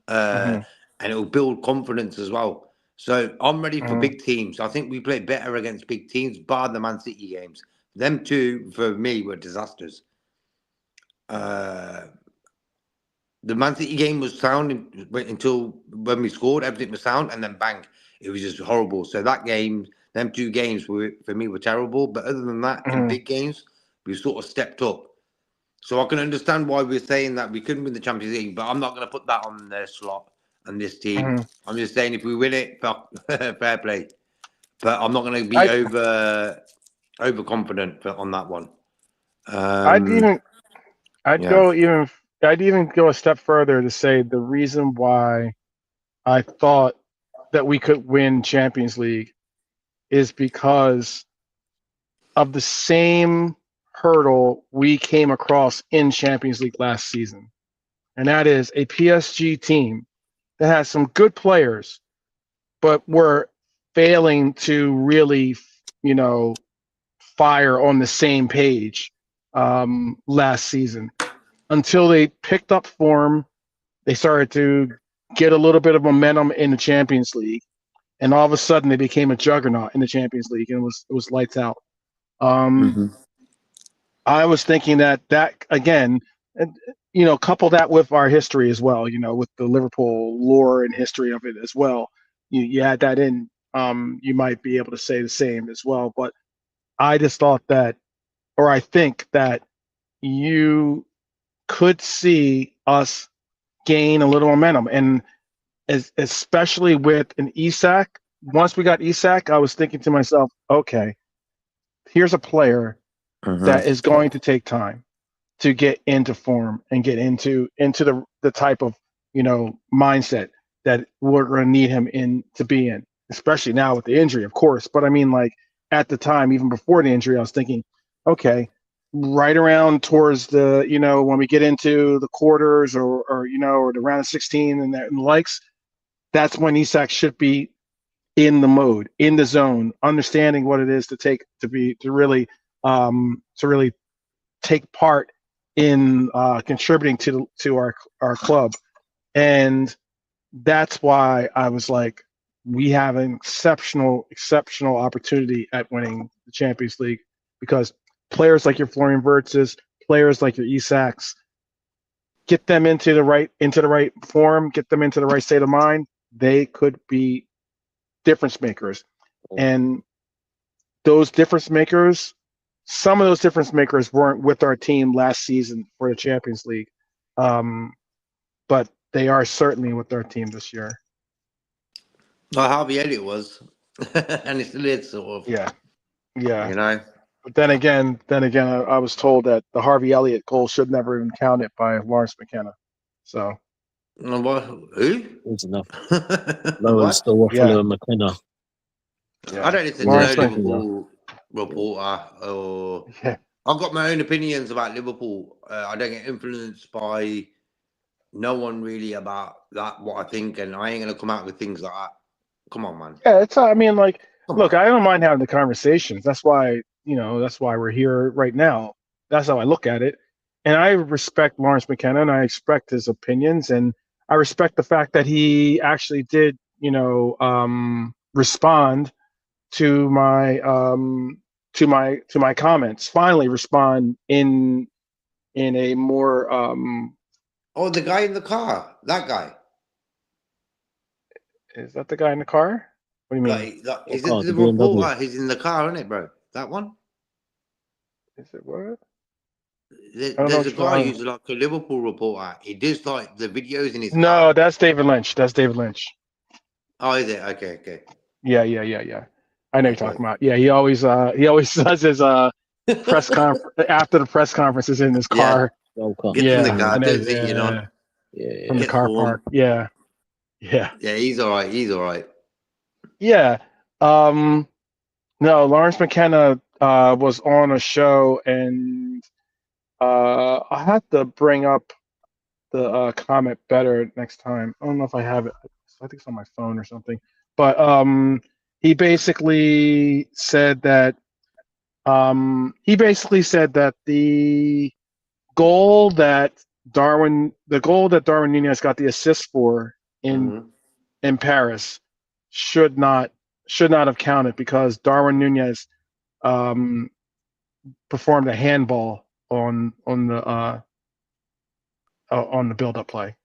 Mhm. And it will build confidence as well. So I'm ready for Mhm. big teams. I think we play better against big teams, bar the Man City games. Them two, for me, were disasters. The Man City game was sound until when we scored, everything was sound, and then bang, it was just horrible. So that game, them 2 games for me were terrible. But other than that, in big games, we sort of stepped up. So I can understand why we're saying that we couldn't win the Champions League, but I'm not going to put that on their slot and this team. I'm just saying if we win it, fair play. But I'm not going to be overconfident on that one. I'd even go a step further to say the reason why I thought that we could win Champions League is because of the same hurdle we came across in Champions League last season. And that is a PSG team that has some good players, but were failing to really, fire on the same page last season. Until they picked up form, they started to get a little bit of momentum in the Champions League, and all of a sudden they became a juggernaut in the Champions League, and it was lights out. I was thinking that again, couple that with our history as well, with the Liverpool lore and history of it as well. You add that in, you might be able to say the same as well. But I just thought that, or I think that you could see us gain a little momentum, and especially with an Isak. Once we got Isak, I was thinking to myself, okay, here's a player that is going to take time to get into form and get into the type of mindset that we're going to need him to be in, especially now with the injury, of course. But I mean, like at the time, even before the injury, I was thinking, okay, right around towards the when we get into the quarters or the round of 16 and the likes, that's when Isak should be in the mode, in the zone, understanding what it is to really take part in contributing to our club. And that's why I was like, we have an exceptional opportunity at winning the Champions League, because players like your Florian Wirtzes, players like your Isaks, get them into the right form, get them into the right state of mind, they could be difference makers. And those difference makers, some of those difference makers weren't with our team last season for the Champions League, but they are certainly with our team this year. Well, Harvey Elliott was, and it's still is, sort of. Yeah. But then again, I was told that the Harvey Elliott goal should never even counted by Lawrence McKenna. So. Who? It's enough. Lawrence still Yeah. McKenna. Yeah. I don't listen to no Liverpool reporter. Or I've got my own opinions about Liverpool. I don't get influenced by no one really about that, what I think, and I ain't gonna come out with things like that. Come on, man. Yeah, look, I don't mind having the conversations. That's why we're here right now. That's how I look at it. And I respect Lawrence McKenna, and I respect his opinions, and I respect the fact that he actually did, respond to my comments. Finally, respond in a more. Oh, the guy in the car. That guy. Is that the guy in the car? What do you mean? Is it the reporter? He's in the car, isn't it, bro? That one? Is it what? There's a guy who's like a Liverpool reporter. He does like the videos in his car. No, that's David Lynch. Oh, is it? Okay. Yeah. I know you're talking about. Yeah, he always does his press conference after the press conference is in his car. Gets in the car, does it, from the car park. Yeah. Yeah, he's all right. Yeah. No, Lawrence McKenna was on a show, and I have to bring up the comment better next time. I don't know if I have it. I think it's on my phone or something. But he basically said that the goal that Darwin Nunez got the assist for in Paris should not have counted, because Darwin Nunez performed a handball on the build-up play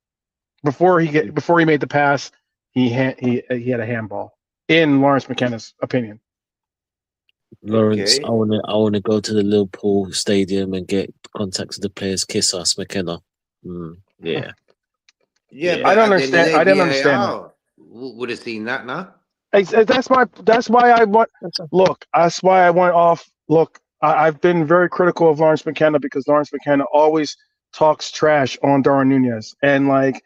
before he made the pass. He had a handball, in Lawrence McKenna's opinion. Lawrence, Okay. I wanna go to the Liverpool stadium and get contacts of the players, kiss us, McKenna. Yeah, Yeah, yeah. I but don't at the end of the understand. day, I didn't understand that. VAR would have seen that now. That's why I want. That's a- Look, that's why I went off. Look, I've been very critical of Lawrence McKenna because Lawrence McKenna always talks trash on Darwin Nunez, and like,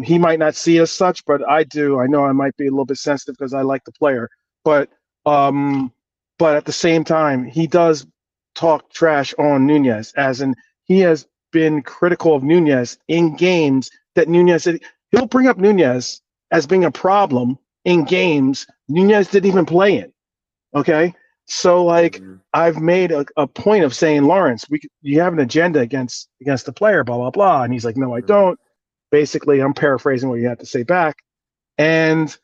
he might not see as such, but I do. I know I might be a little bit sensitive because I like the player, but um, but at the same time, he does talk trash on Nunez, as in he has been critical of Nunez in games that Nunez he'll bring up Nunez as being a problem in games Nunez didn't even play in. Okay, so like Mm, I've made a point of saying, Lawrence, you have an agenda against the player, blah blah blah, and he's like, no, I mm, don't. Basically, I'm paraphrasing what you had to say back, and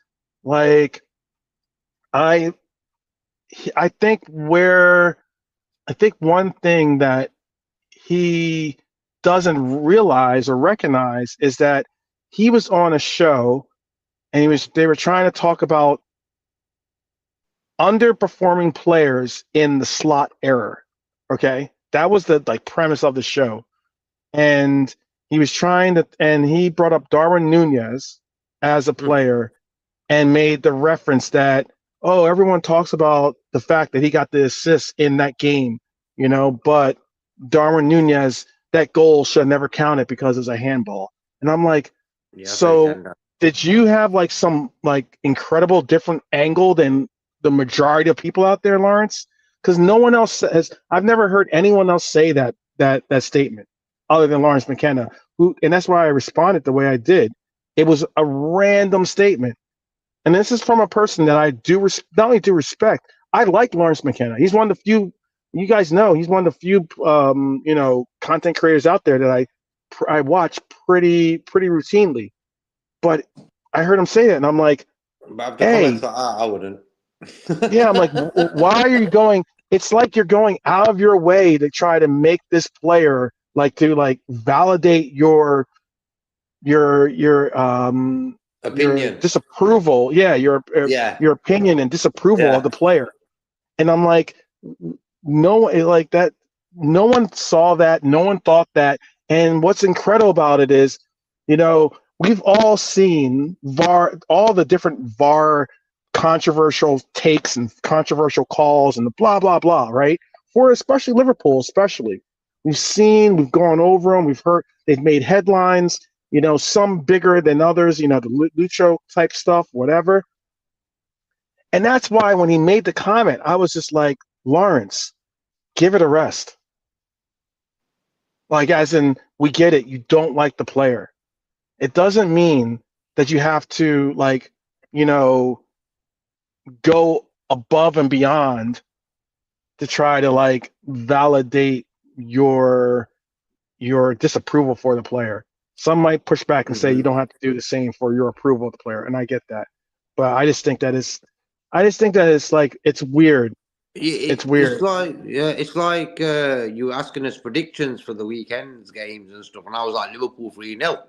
like I I think where I think one thing that he doesn't realize or recognize is that he was on a show and they were trying to talk about underperforming players in the slot era. Okay, that was the like premise of the show, and he brought up Darwin Nunez as a mm. player and made the reference that, oh, everyone talks about the fact that he got the assist in that game, but Darwin Nunez, that goal should have never counted because it's a handball. And I'm like, Yeah, I said so that. did you have like some like incredible different angle than the majority of people out there, Lawrence? Because no one else says. I've never heard anyone else say that statement other than Lawrence McKenna, and that's why I responded the way I did. It was a random statement, and this is from a person that I not only do respect. I like Lawrence McKenna. He's one of the few. You guys know he's one of the few, content creators out there that I watch pretty routinely. But I heard him say that, and I'm like, But after comments hey, like that, I wouldn't. yeah, I'm like, why are you going? It's like you're going out of your way to try to make this player like validate your Opinion. disapproval. Yeah, Yeah. your opinion and disapproval of Yeah. the player. And I'm like, no one like that. No one saw that. No one thought that. And what's incredible about it is, we've all seen all the different VAR controversial takes and controversial calls and the blah blah blah, right? For especially Liverpool, especially we've gone over them. We've heard they've made headlines. Some bigger than others. The Lucho type stuff, whatever. And that's why when he made the comment, I was just like, Lawrence, give it a rest. Like, as in, we get it. You don't like the player. It doesn't mean that you have to, like, go above and beyond to try to, like, validate your disapproval for the player. Some might push back and say you Hmm. don't have to do the same for your approval of the player. And I get that. But I just think that it's like, it's weird. It's It's weird. like it's like you were asking us predictions for the weekend's games and stuff, and I was like Liverpool 3-0.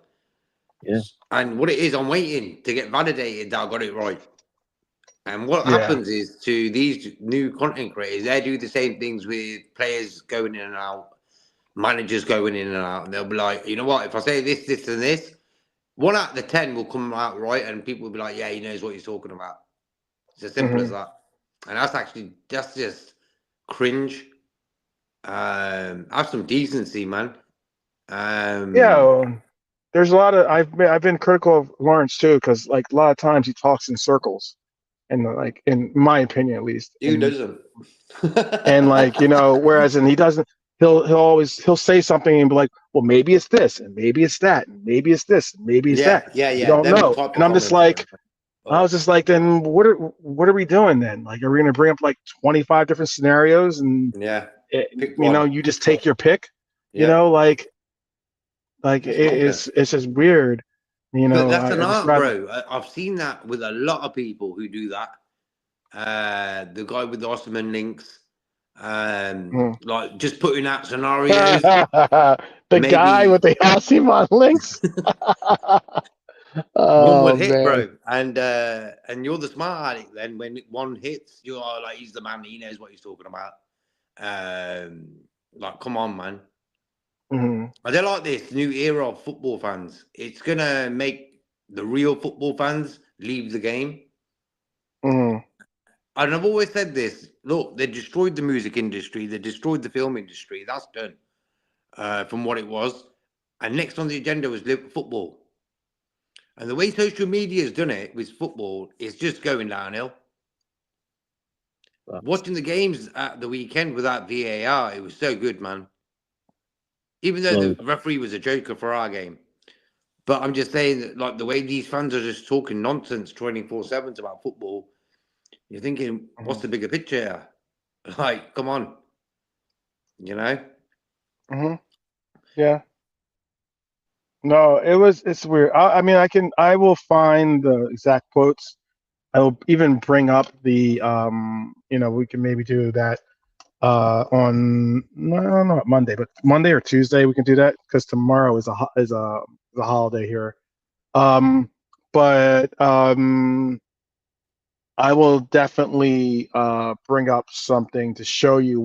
Yeah. And what it is, I'm waiting to get validated that I got it right. And what Yeah. happens is to these new content creators, they do the same things with players going in and out, managers going in and out, and they'll be like, you know what, if I say this, this, and this, 1 out of 10 will come out right, and people will be like, yeah, he knows what he's talking about. It's as simple as Hmm. that. And that's just cringe. Have some decency, man. Um, Yeah. There's a lot of I've been critical of Lawrence too because like a lot of times he talks in circles and like in my opinion at least who doesn't? and like whereas and he doesn't he'll say something and be like, well, maybe it's this and maybe it's that and maybe it's this and maybe it's Yeah, that. yeah, We yeah. don't Them know. type And of I'm just comments are like, them. I was Oh, just like, then what are we doing then? Like, are we gonna bring up like 25 different scenarios and yeah. Pick one. you just take your pick? Yep. Like It's madness. it's just weird. But that's an I just art, rather. bro. I've seen that with a lot of people who do that. The guy with the Osman links, Mm. like just putting out scenarios. The guy with Maybe the Alcimon links. One will Oh hit, man. bro, and you're the smart aleck. Then when one hits, you are like, he's the man. He knows what he's talking about. Like, come on, man. Mhm. I don't like this new era of football fans. It's gonna make the real football fans leave the game. Mhm. And I've always said this. Look, they destroyed the music industry. They destroyed the film industry. That's done from what it was. And next on the agenda was football. And the way social media has done it with football is just going downhill. Watching the games at the weekend without VAR, it was so good, man. Even though the referee was a joker for our game. But I'm just saying that, like, the way these fans are just talking nonsense 24/7 about football, you're thinking, what's Mhm. the bigger picture here? Like, come on. You know? Mhm. Yeah. No, it's weird. I mean, I will find the exact quotes. I will even bring up the we can maybe do that on no, not Monday, but Monday or Tuesday we can do that because tomorrow is a holiday here. Um, but I will definitely bring up something to show you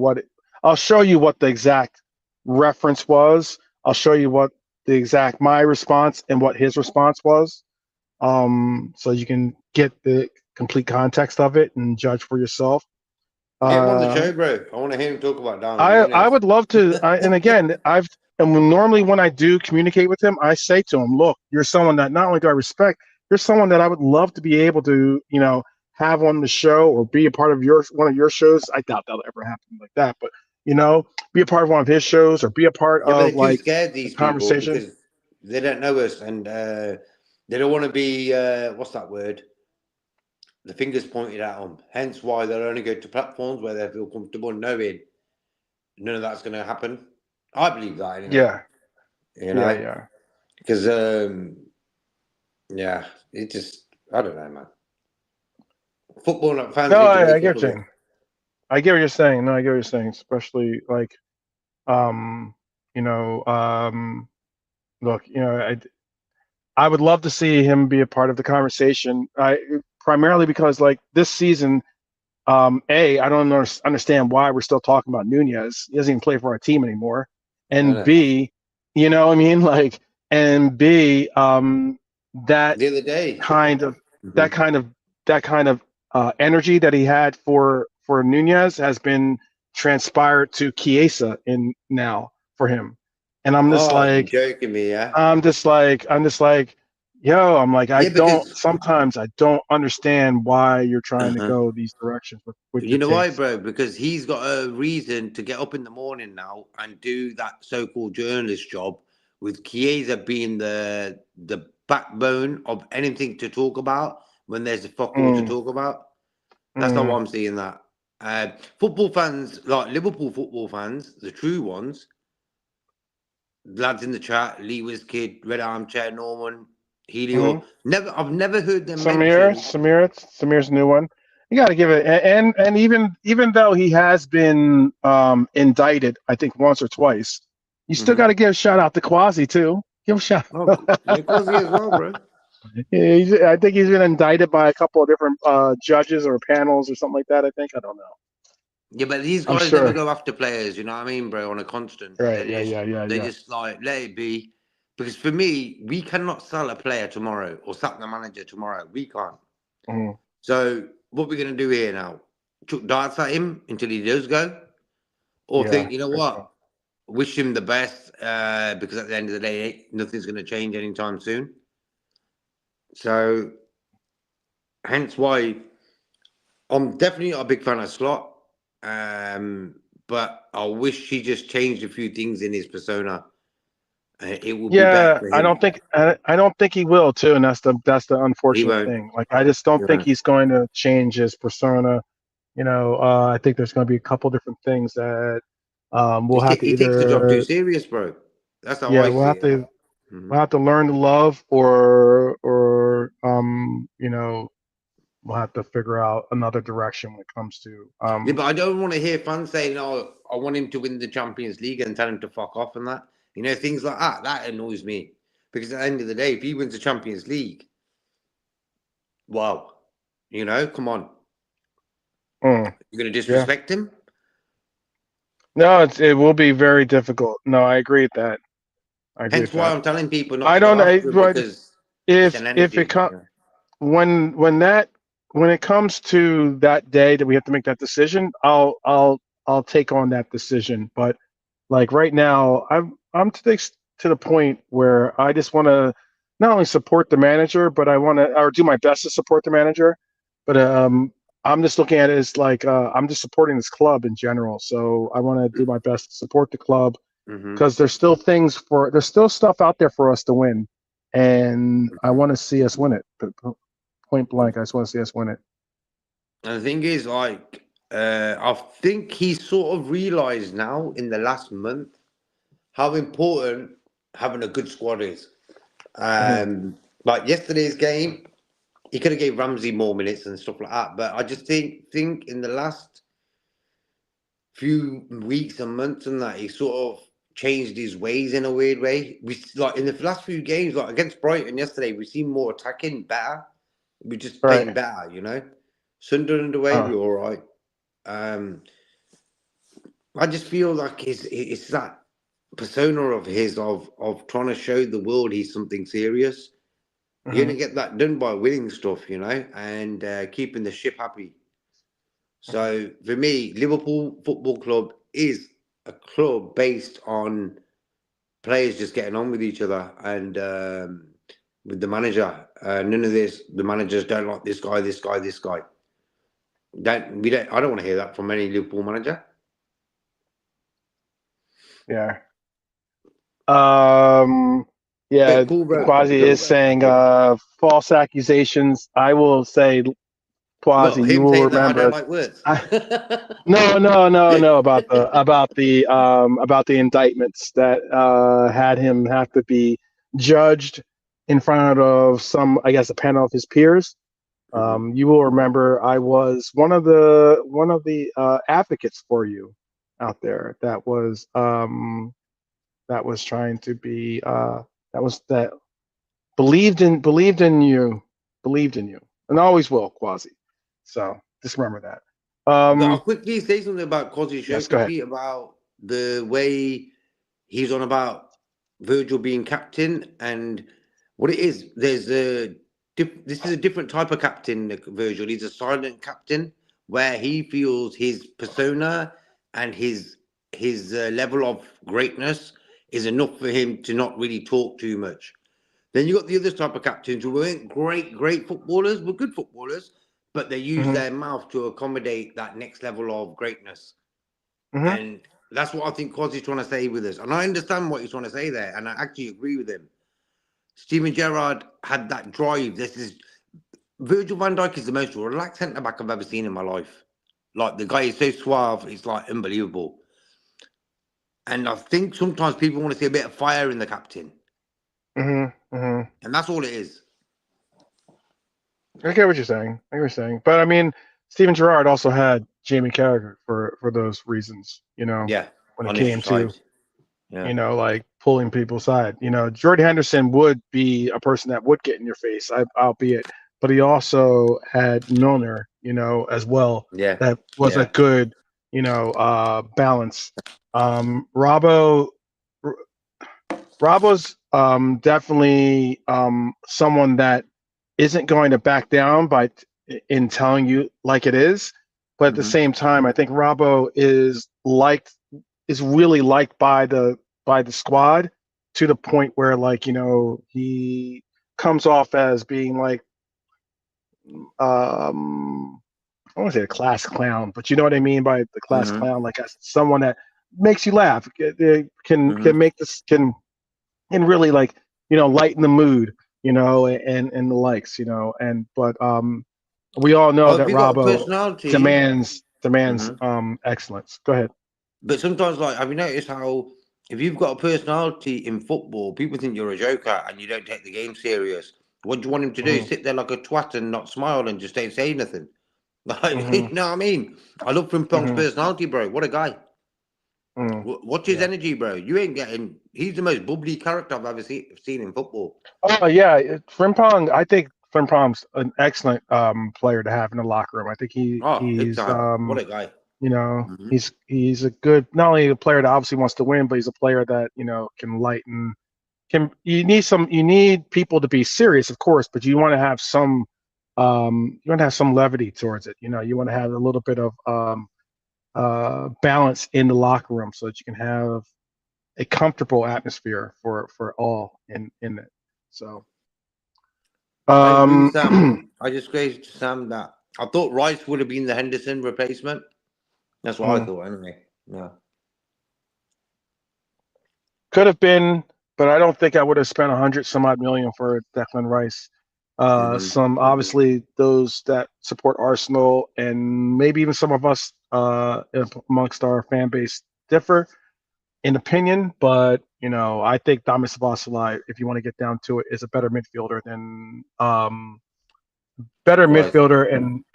I'll show you what the exact reference was. I'll show you what the exact my response and what his response was. So you can get the complete context of it and judge for yourself. Get him on the Uh, show, bro. I want to hear him talk about Darwin I Nunes. would love to. And again, and normally when I do communicate with him, I say to him, "Look, you're someone that not only do I respect, you're someone that I would love to be able to, have on the show or be a part of one of your shows. I doubt that'll ever happen like that, but be a part of one of his shows or be a part Yeah, but of they're too like scared, a these people, conversation." because they don't know us, and they don't want to be, what's that word? The fingers pointed at them. Hence why they'll only go to platforms where they feel comfortable knowing none of that's going to happen. I believe that anyway. Yeah, You yeah, know, yeah. because yeah, it just, I don't know, man. Football fans No, need to I wake get up what a you're bit. saying. I get what you're saying. No, I get what you're saying. Especially like, um, you know, um, look, I would love to see him be a part of the conversation. Primarily because like this season, I don't understand why we're still talking about Nunez. He doesn't even play for our team anymore. I And know. B, you know what I mean? Like, and B, that The other day, kind of that Mhm. kind of that kind of energy that he had for Nunez has been transpired to Chiesa in now for him. And Oh, you're joking me, yeah? I'm just like, yo, I'm like, Yeah, because, sometimes I don't understand why you're trying to uh-huh. go these directions with You your know why, takes. bro? Because he's got a reason to get up in the morning now and do that so-called journalist job, with Chiesa being the backbone of anything to talk about when there's a fuck all to Mm, talk about. That's how mm, I'm seeing that. Football fans, like Liverpool football fans, the true ones, lads in the chat, Lee Kid, Red Armchair, Norman, mm. Helio. I've never heard them Samir, mention. Samir, Samir's a new one. You got to give it, and even though he has been indicted, I think once or twice, you still got Mhm. to give a shout out to Quasi too. Give a shout. Oh, yeah, Quasi as well, bro. Yeah, I think he's been indicted by a couple of different judges or panels or something like that. I think I don't know. Yeah, but these I'm guys never sure. go after players, you know what I mean, bro, on a constant. Right. Yeah. Yeah. Yeah. They Yeah. just like let it be. Because for me, we cannot sell a player tomorrow or sack the manager tomorrow. We can't. Mm, So what we're gonna do here now? Chuck darts at him until he does go? Or yeah. think, you know For what? sure. Wish him the best, because at the end of the day, nothing's gonna change anytime soon. So hence why I'm definitely not a big fan of Slot. But I wish he just changed a few things in his persona. It would be better Yeah, for him. I don't think he will too, and that's the He unfortunate won't. thing. Like I just don't He think won't. he's going to change his persona. I think there's going to be a couple different things that we'll have to He takes the job too either serious, bro. That's how yeah I see it. we'll Mhm. have to learn to love or we'll have to figure out another direction when it comes to Yeah, but I don't want to hear fans saying, "Oh, I want him to win the Champions League," and tell him to fuck off and that. You know, things like that. That annoys me Because at the end of the day, if he wins the Champions League, wow, come on. Mm, You're going to yeah. disrespect him? No, it will be very difficult. No, I agree with that. I agree Hence with why that. I'm telling people not I to go don't know, after him but because it's an if it energy. comes when it comes to that day that we have to make that decision, I'll take on that decision. But like right now, I'm to the point where I just want to not only support the manager, but I want to or do my best to support the manager. But I'm just looking at it as like I'm just supporting this club in general. So I want to do my best to support the club Mm-hmm. because there's still stuff out there for us to win, and I want to see us win it. Point blank, I just want to see us win it. And the thing is, like, I think he's sort of realised now in the last month how important having a good squad is. Like yesterday's game, he could have gave Ramsey more minutes and stuff like that. But I just think in the last few weeks and months and that he sort of changed his ways in a weird way. We like in the last few games, like against Brighton yesterday, we seen more attacking, better. We just playing Right. better. Sunderland away, we were all right. I just feel like it's that persona of his of trying to show the world he's something serious. You're gonna get that done by winning stuff, and keeping the ship happy. So for me, Liverpool Football Club is a club based on players just getting on with each other and with the manager. None of this. The managers don't like this guy, this guy, this guy. I don't want to hear that from any Liverpool manager. Yeah. Yeah, But cool, bro. Quasi is saying false accusations. I will say, Well, Quasi, you him will saying that I don't remember. like words. No, about the indictments that had him have to be judged in front of I guess, a panel of his peers. You will remember I was one of the advocates for you out there that was trying to be that believed in you, and always will, Quasi. So just remember that. But I'll quickly say something about Quasi's show Yes, go ahead. quickly about the way he's on about Virgil being captain and what it is. This is a different type of captain, Virgil. He's a silent captain where he feels his persona and his level of greatness is enough for him to not really talk too much. Then you got the other type of captains who weren't great footballers, were good footballers, but they use Mm-hmm. their mouth to accommodate that next level of greatness. Mm-hmm. And that's what I think Quasi's trying to say with us. And I understand what he's trying to say there, and I actually agree with him. Steven Gerrard had that drive. Virgil van Dijk is the most relaxed centre back I've ever seen in my life. Like the guy is so suave, it's like unbelievable. And I think sometimes people want to see a bit of fire in the captain. Mm-hmm. Mm-hmm. And that's all it is. I get what you're saying. But I mean, Steven Gerrard also had Jamie Carragher for those reasons. Yeah. When it On came his to side. Yeah. like pulling people aside. Jordan Henderson would be a person that would get in your face, albeit, but he also had Milner, as well. Yeah. That was a Yeah. good, balance. Rabo's definitely someone that isn't going to back down in telling you like it is, but at the same time, I think Rabo is really liked by the squad to the point where he comes off as being like I don't want to say a class clown, but you know what I mean by the class clown, like as someone that makes you laugh, can make this can really lighten the mood, and the likes, but we all know Oh, if that you got a Rabo personality. demands excellence. Go ahead. But sometimes, like, have you noticed how if you've got a personality in football, people think you're a joker and you don't take the game serious. What do you want him to do? Mm-hmm. Sit there like a twat and not smile and just don't say nothing? Like, Mm-hmm. you know what I mean? I love Frimpong's Mm-hmm. personality, bro. What a guy. What's his Yeah. energy, bro? You ain't getting. He's the most bubbly character I've ever seen in football. Oh yeah, Frimpong. I think Frimpong's an excellent player to have in the locker room. I think Oh, big he's time. What a guy. Mhm. he's a good, not only a player that obviously wants to win, but he's a player that can lighten. You need people to be serious, of course, but you want to have some levity towards it. You want to have a little bit of balance in the locker room so that you can have a comfortable atmosphere for all in it. So I agree with Sam. I just agree to Sam that I thought Rice would have been the Henderson replacement. That's what I thought, anyway. Yeah. could have been, but I don't think I would have spent 100 some odd million for Declan Rice. Some obviously those that support Arsenal and maybe even some of us amongst our fan base differ in opinion, but I think Damis Szoboszlai, if you want to get down to it, is a better midfielder than Rice.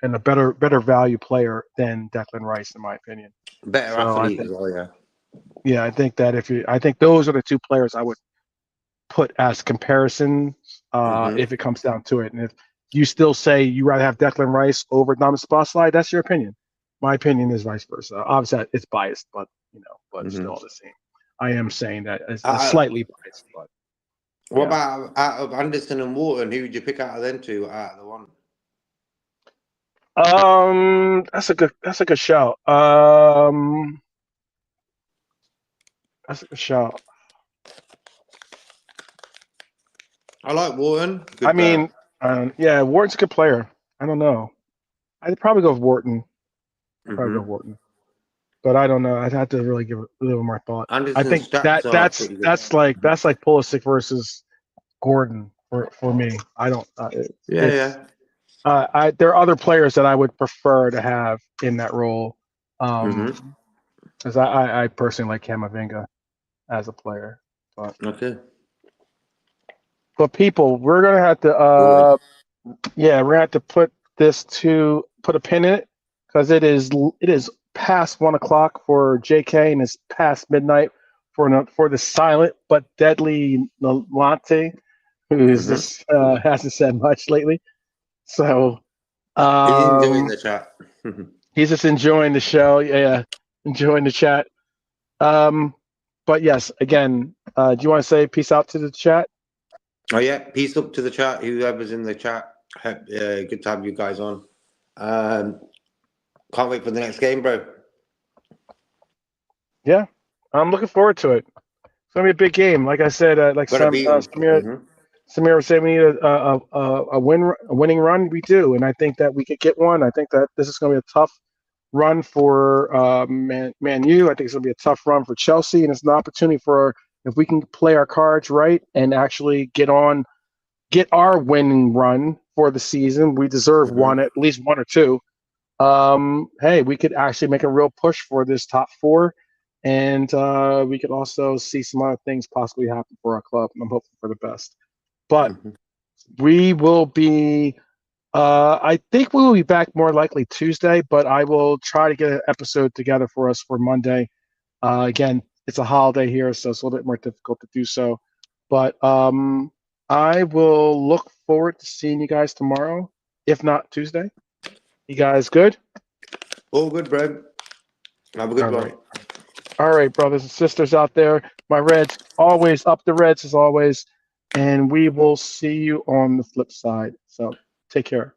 and a better value player than Declan Rice, in my opinion. Better So I athlete think, as well, yeah. yeah, I think that I think those are the two players I would put as comparisons if it comes down to it. And if you still say you rather have Declan Rice over Damis Szoboszlai, that's your opinion. My opinion is vice versa. Obviously, it's biased, but it's still the same. I am saying that it's slightly biased, but what about out of Anderson and Wharton? Who would you pick out of them two out of the one? That's a good shout. That's a good shout. I like Wharton. I mean, yeah, Wharton's a good player. I don't know. I'd probably go with Wharton. But I don't know. I'd have to really give it a little more thought. I Anderson's think stats are pretty good. that's like Pulisic versus Gordon for me. I don't. There are other players that I would prefer to have in that role. Because I personally like Camavinga as a player. But but people, we're gonna have to we're gonna have to put a pin in it because it is past 1 o'clock for JK and it's past midnight for the silent but deadly Latte, who hasn't said much lately. So he's enjoying the chat. He's just enjoying the show. Yeah, enjoying the chat. But yes, again, do you want to say peace out to the chat? Oh yeah, peace up to the chat. Whoever's in the chat, good to have you guys on. Can't wait for the next game, bro. Yeah, I'm looking forward to it. It's gonna be a big game. Like I said, Samir was saying we need a winning run. We do, and I think that we could get one. I think that this is gonna be a tough run for Man U. I think it's gonna be a tough run for Chelsea, and it's an opportunity for if we can play our cards right and actually get our winning run for the season. We deserve at least one or two. Hey, we could actually make a real push for this top four, and we could also see some other things possibly happen for our club. And I'm hoping for the best. But we will be. I think we will be back more likely Tuesday, but I will try to get an episode together for us for Monday. Again, it's a holiday here, so it's a little bit more difficult to do so. But I will look forward to seeing you guys tomorrow, if not Tuesday. You guys good? All good, bro. Have a good one. All right, brothers and sisters out there. My Reds, always up the Reds as always. And we will see you on the flip side. So take care.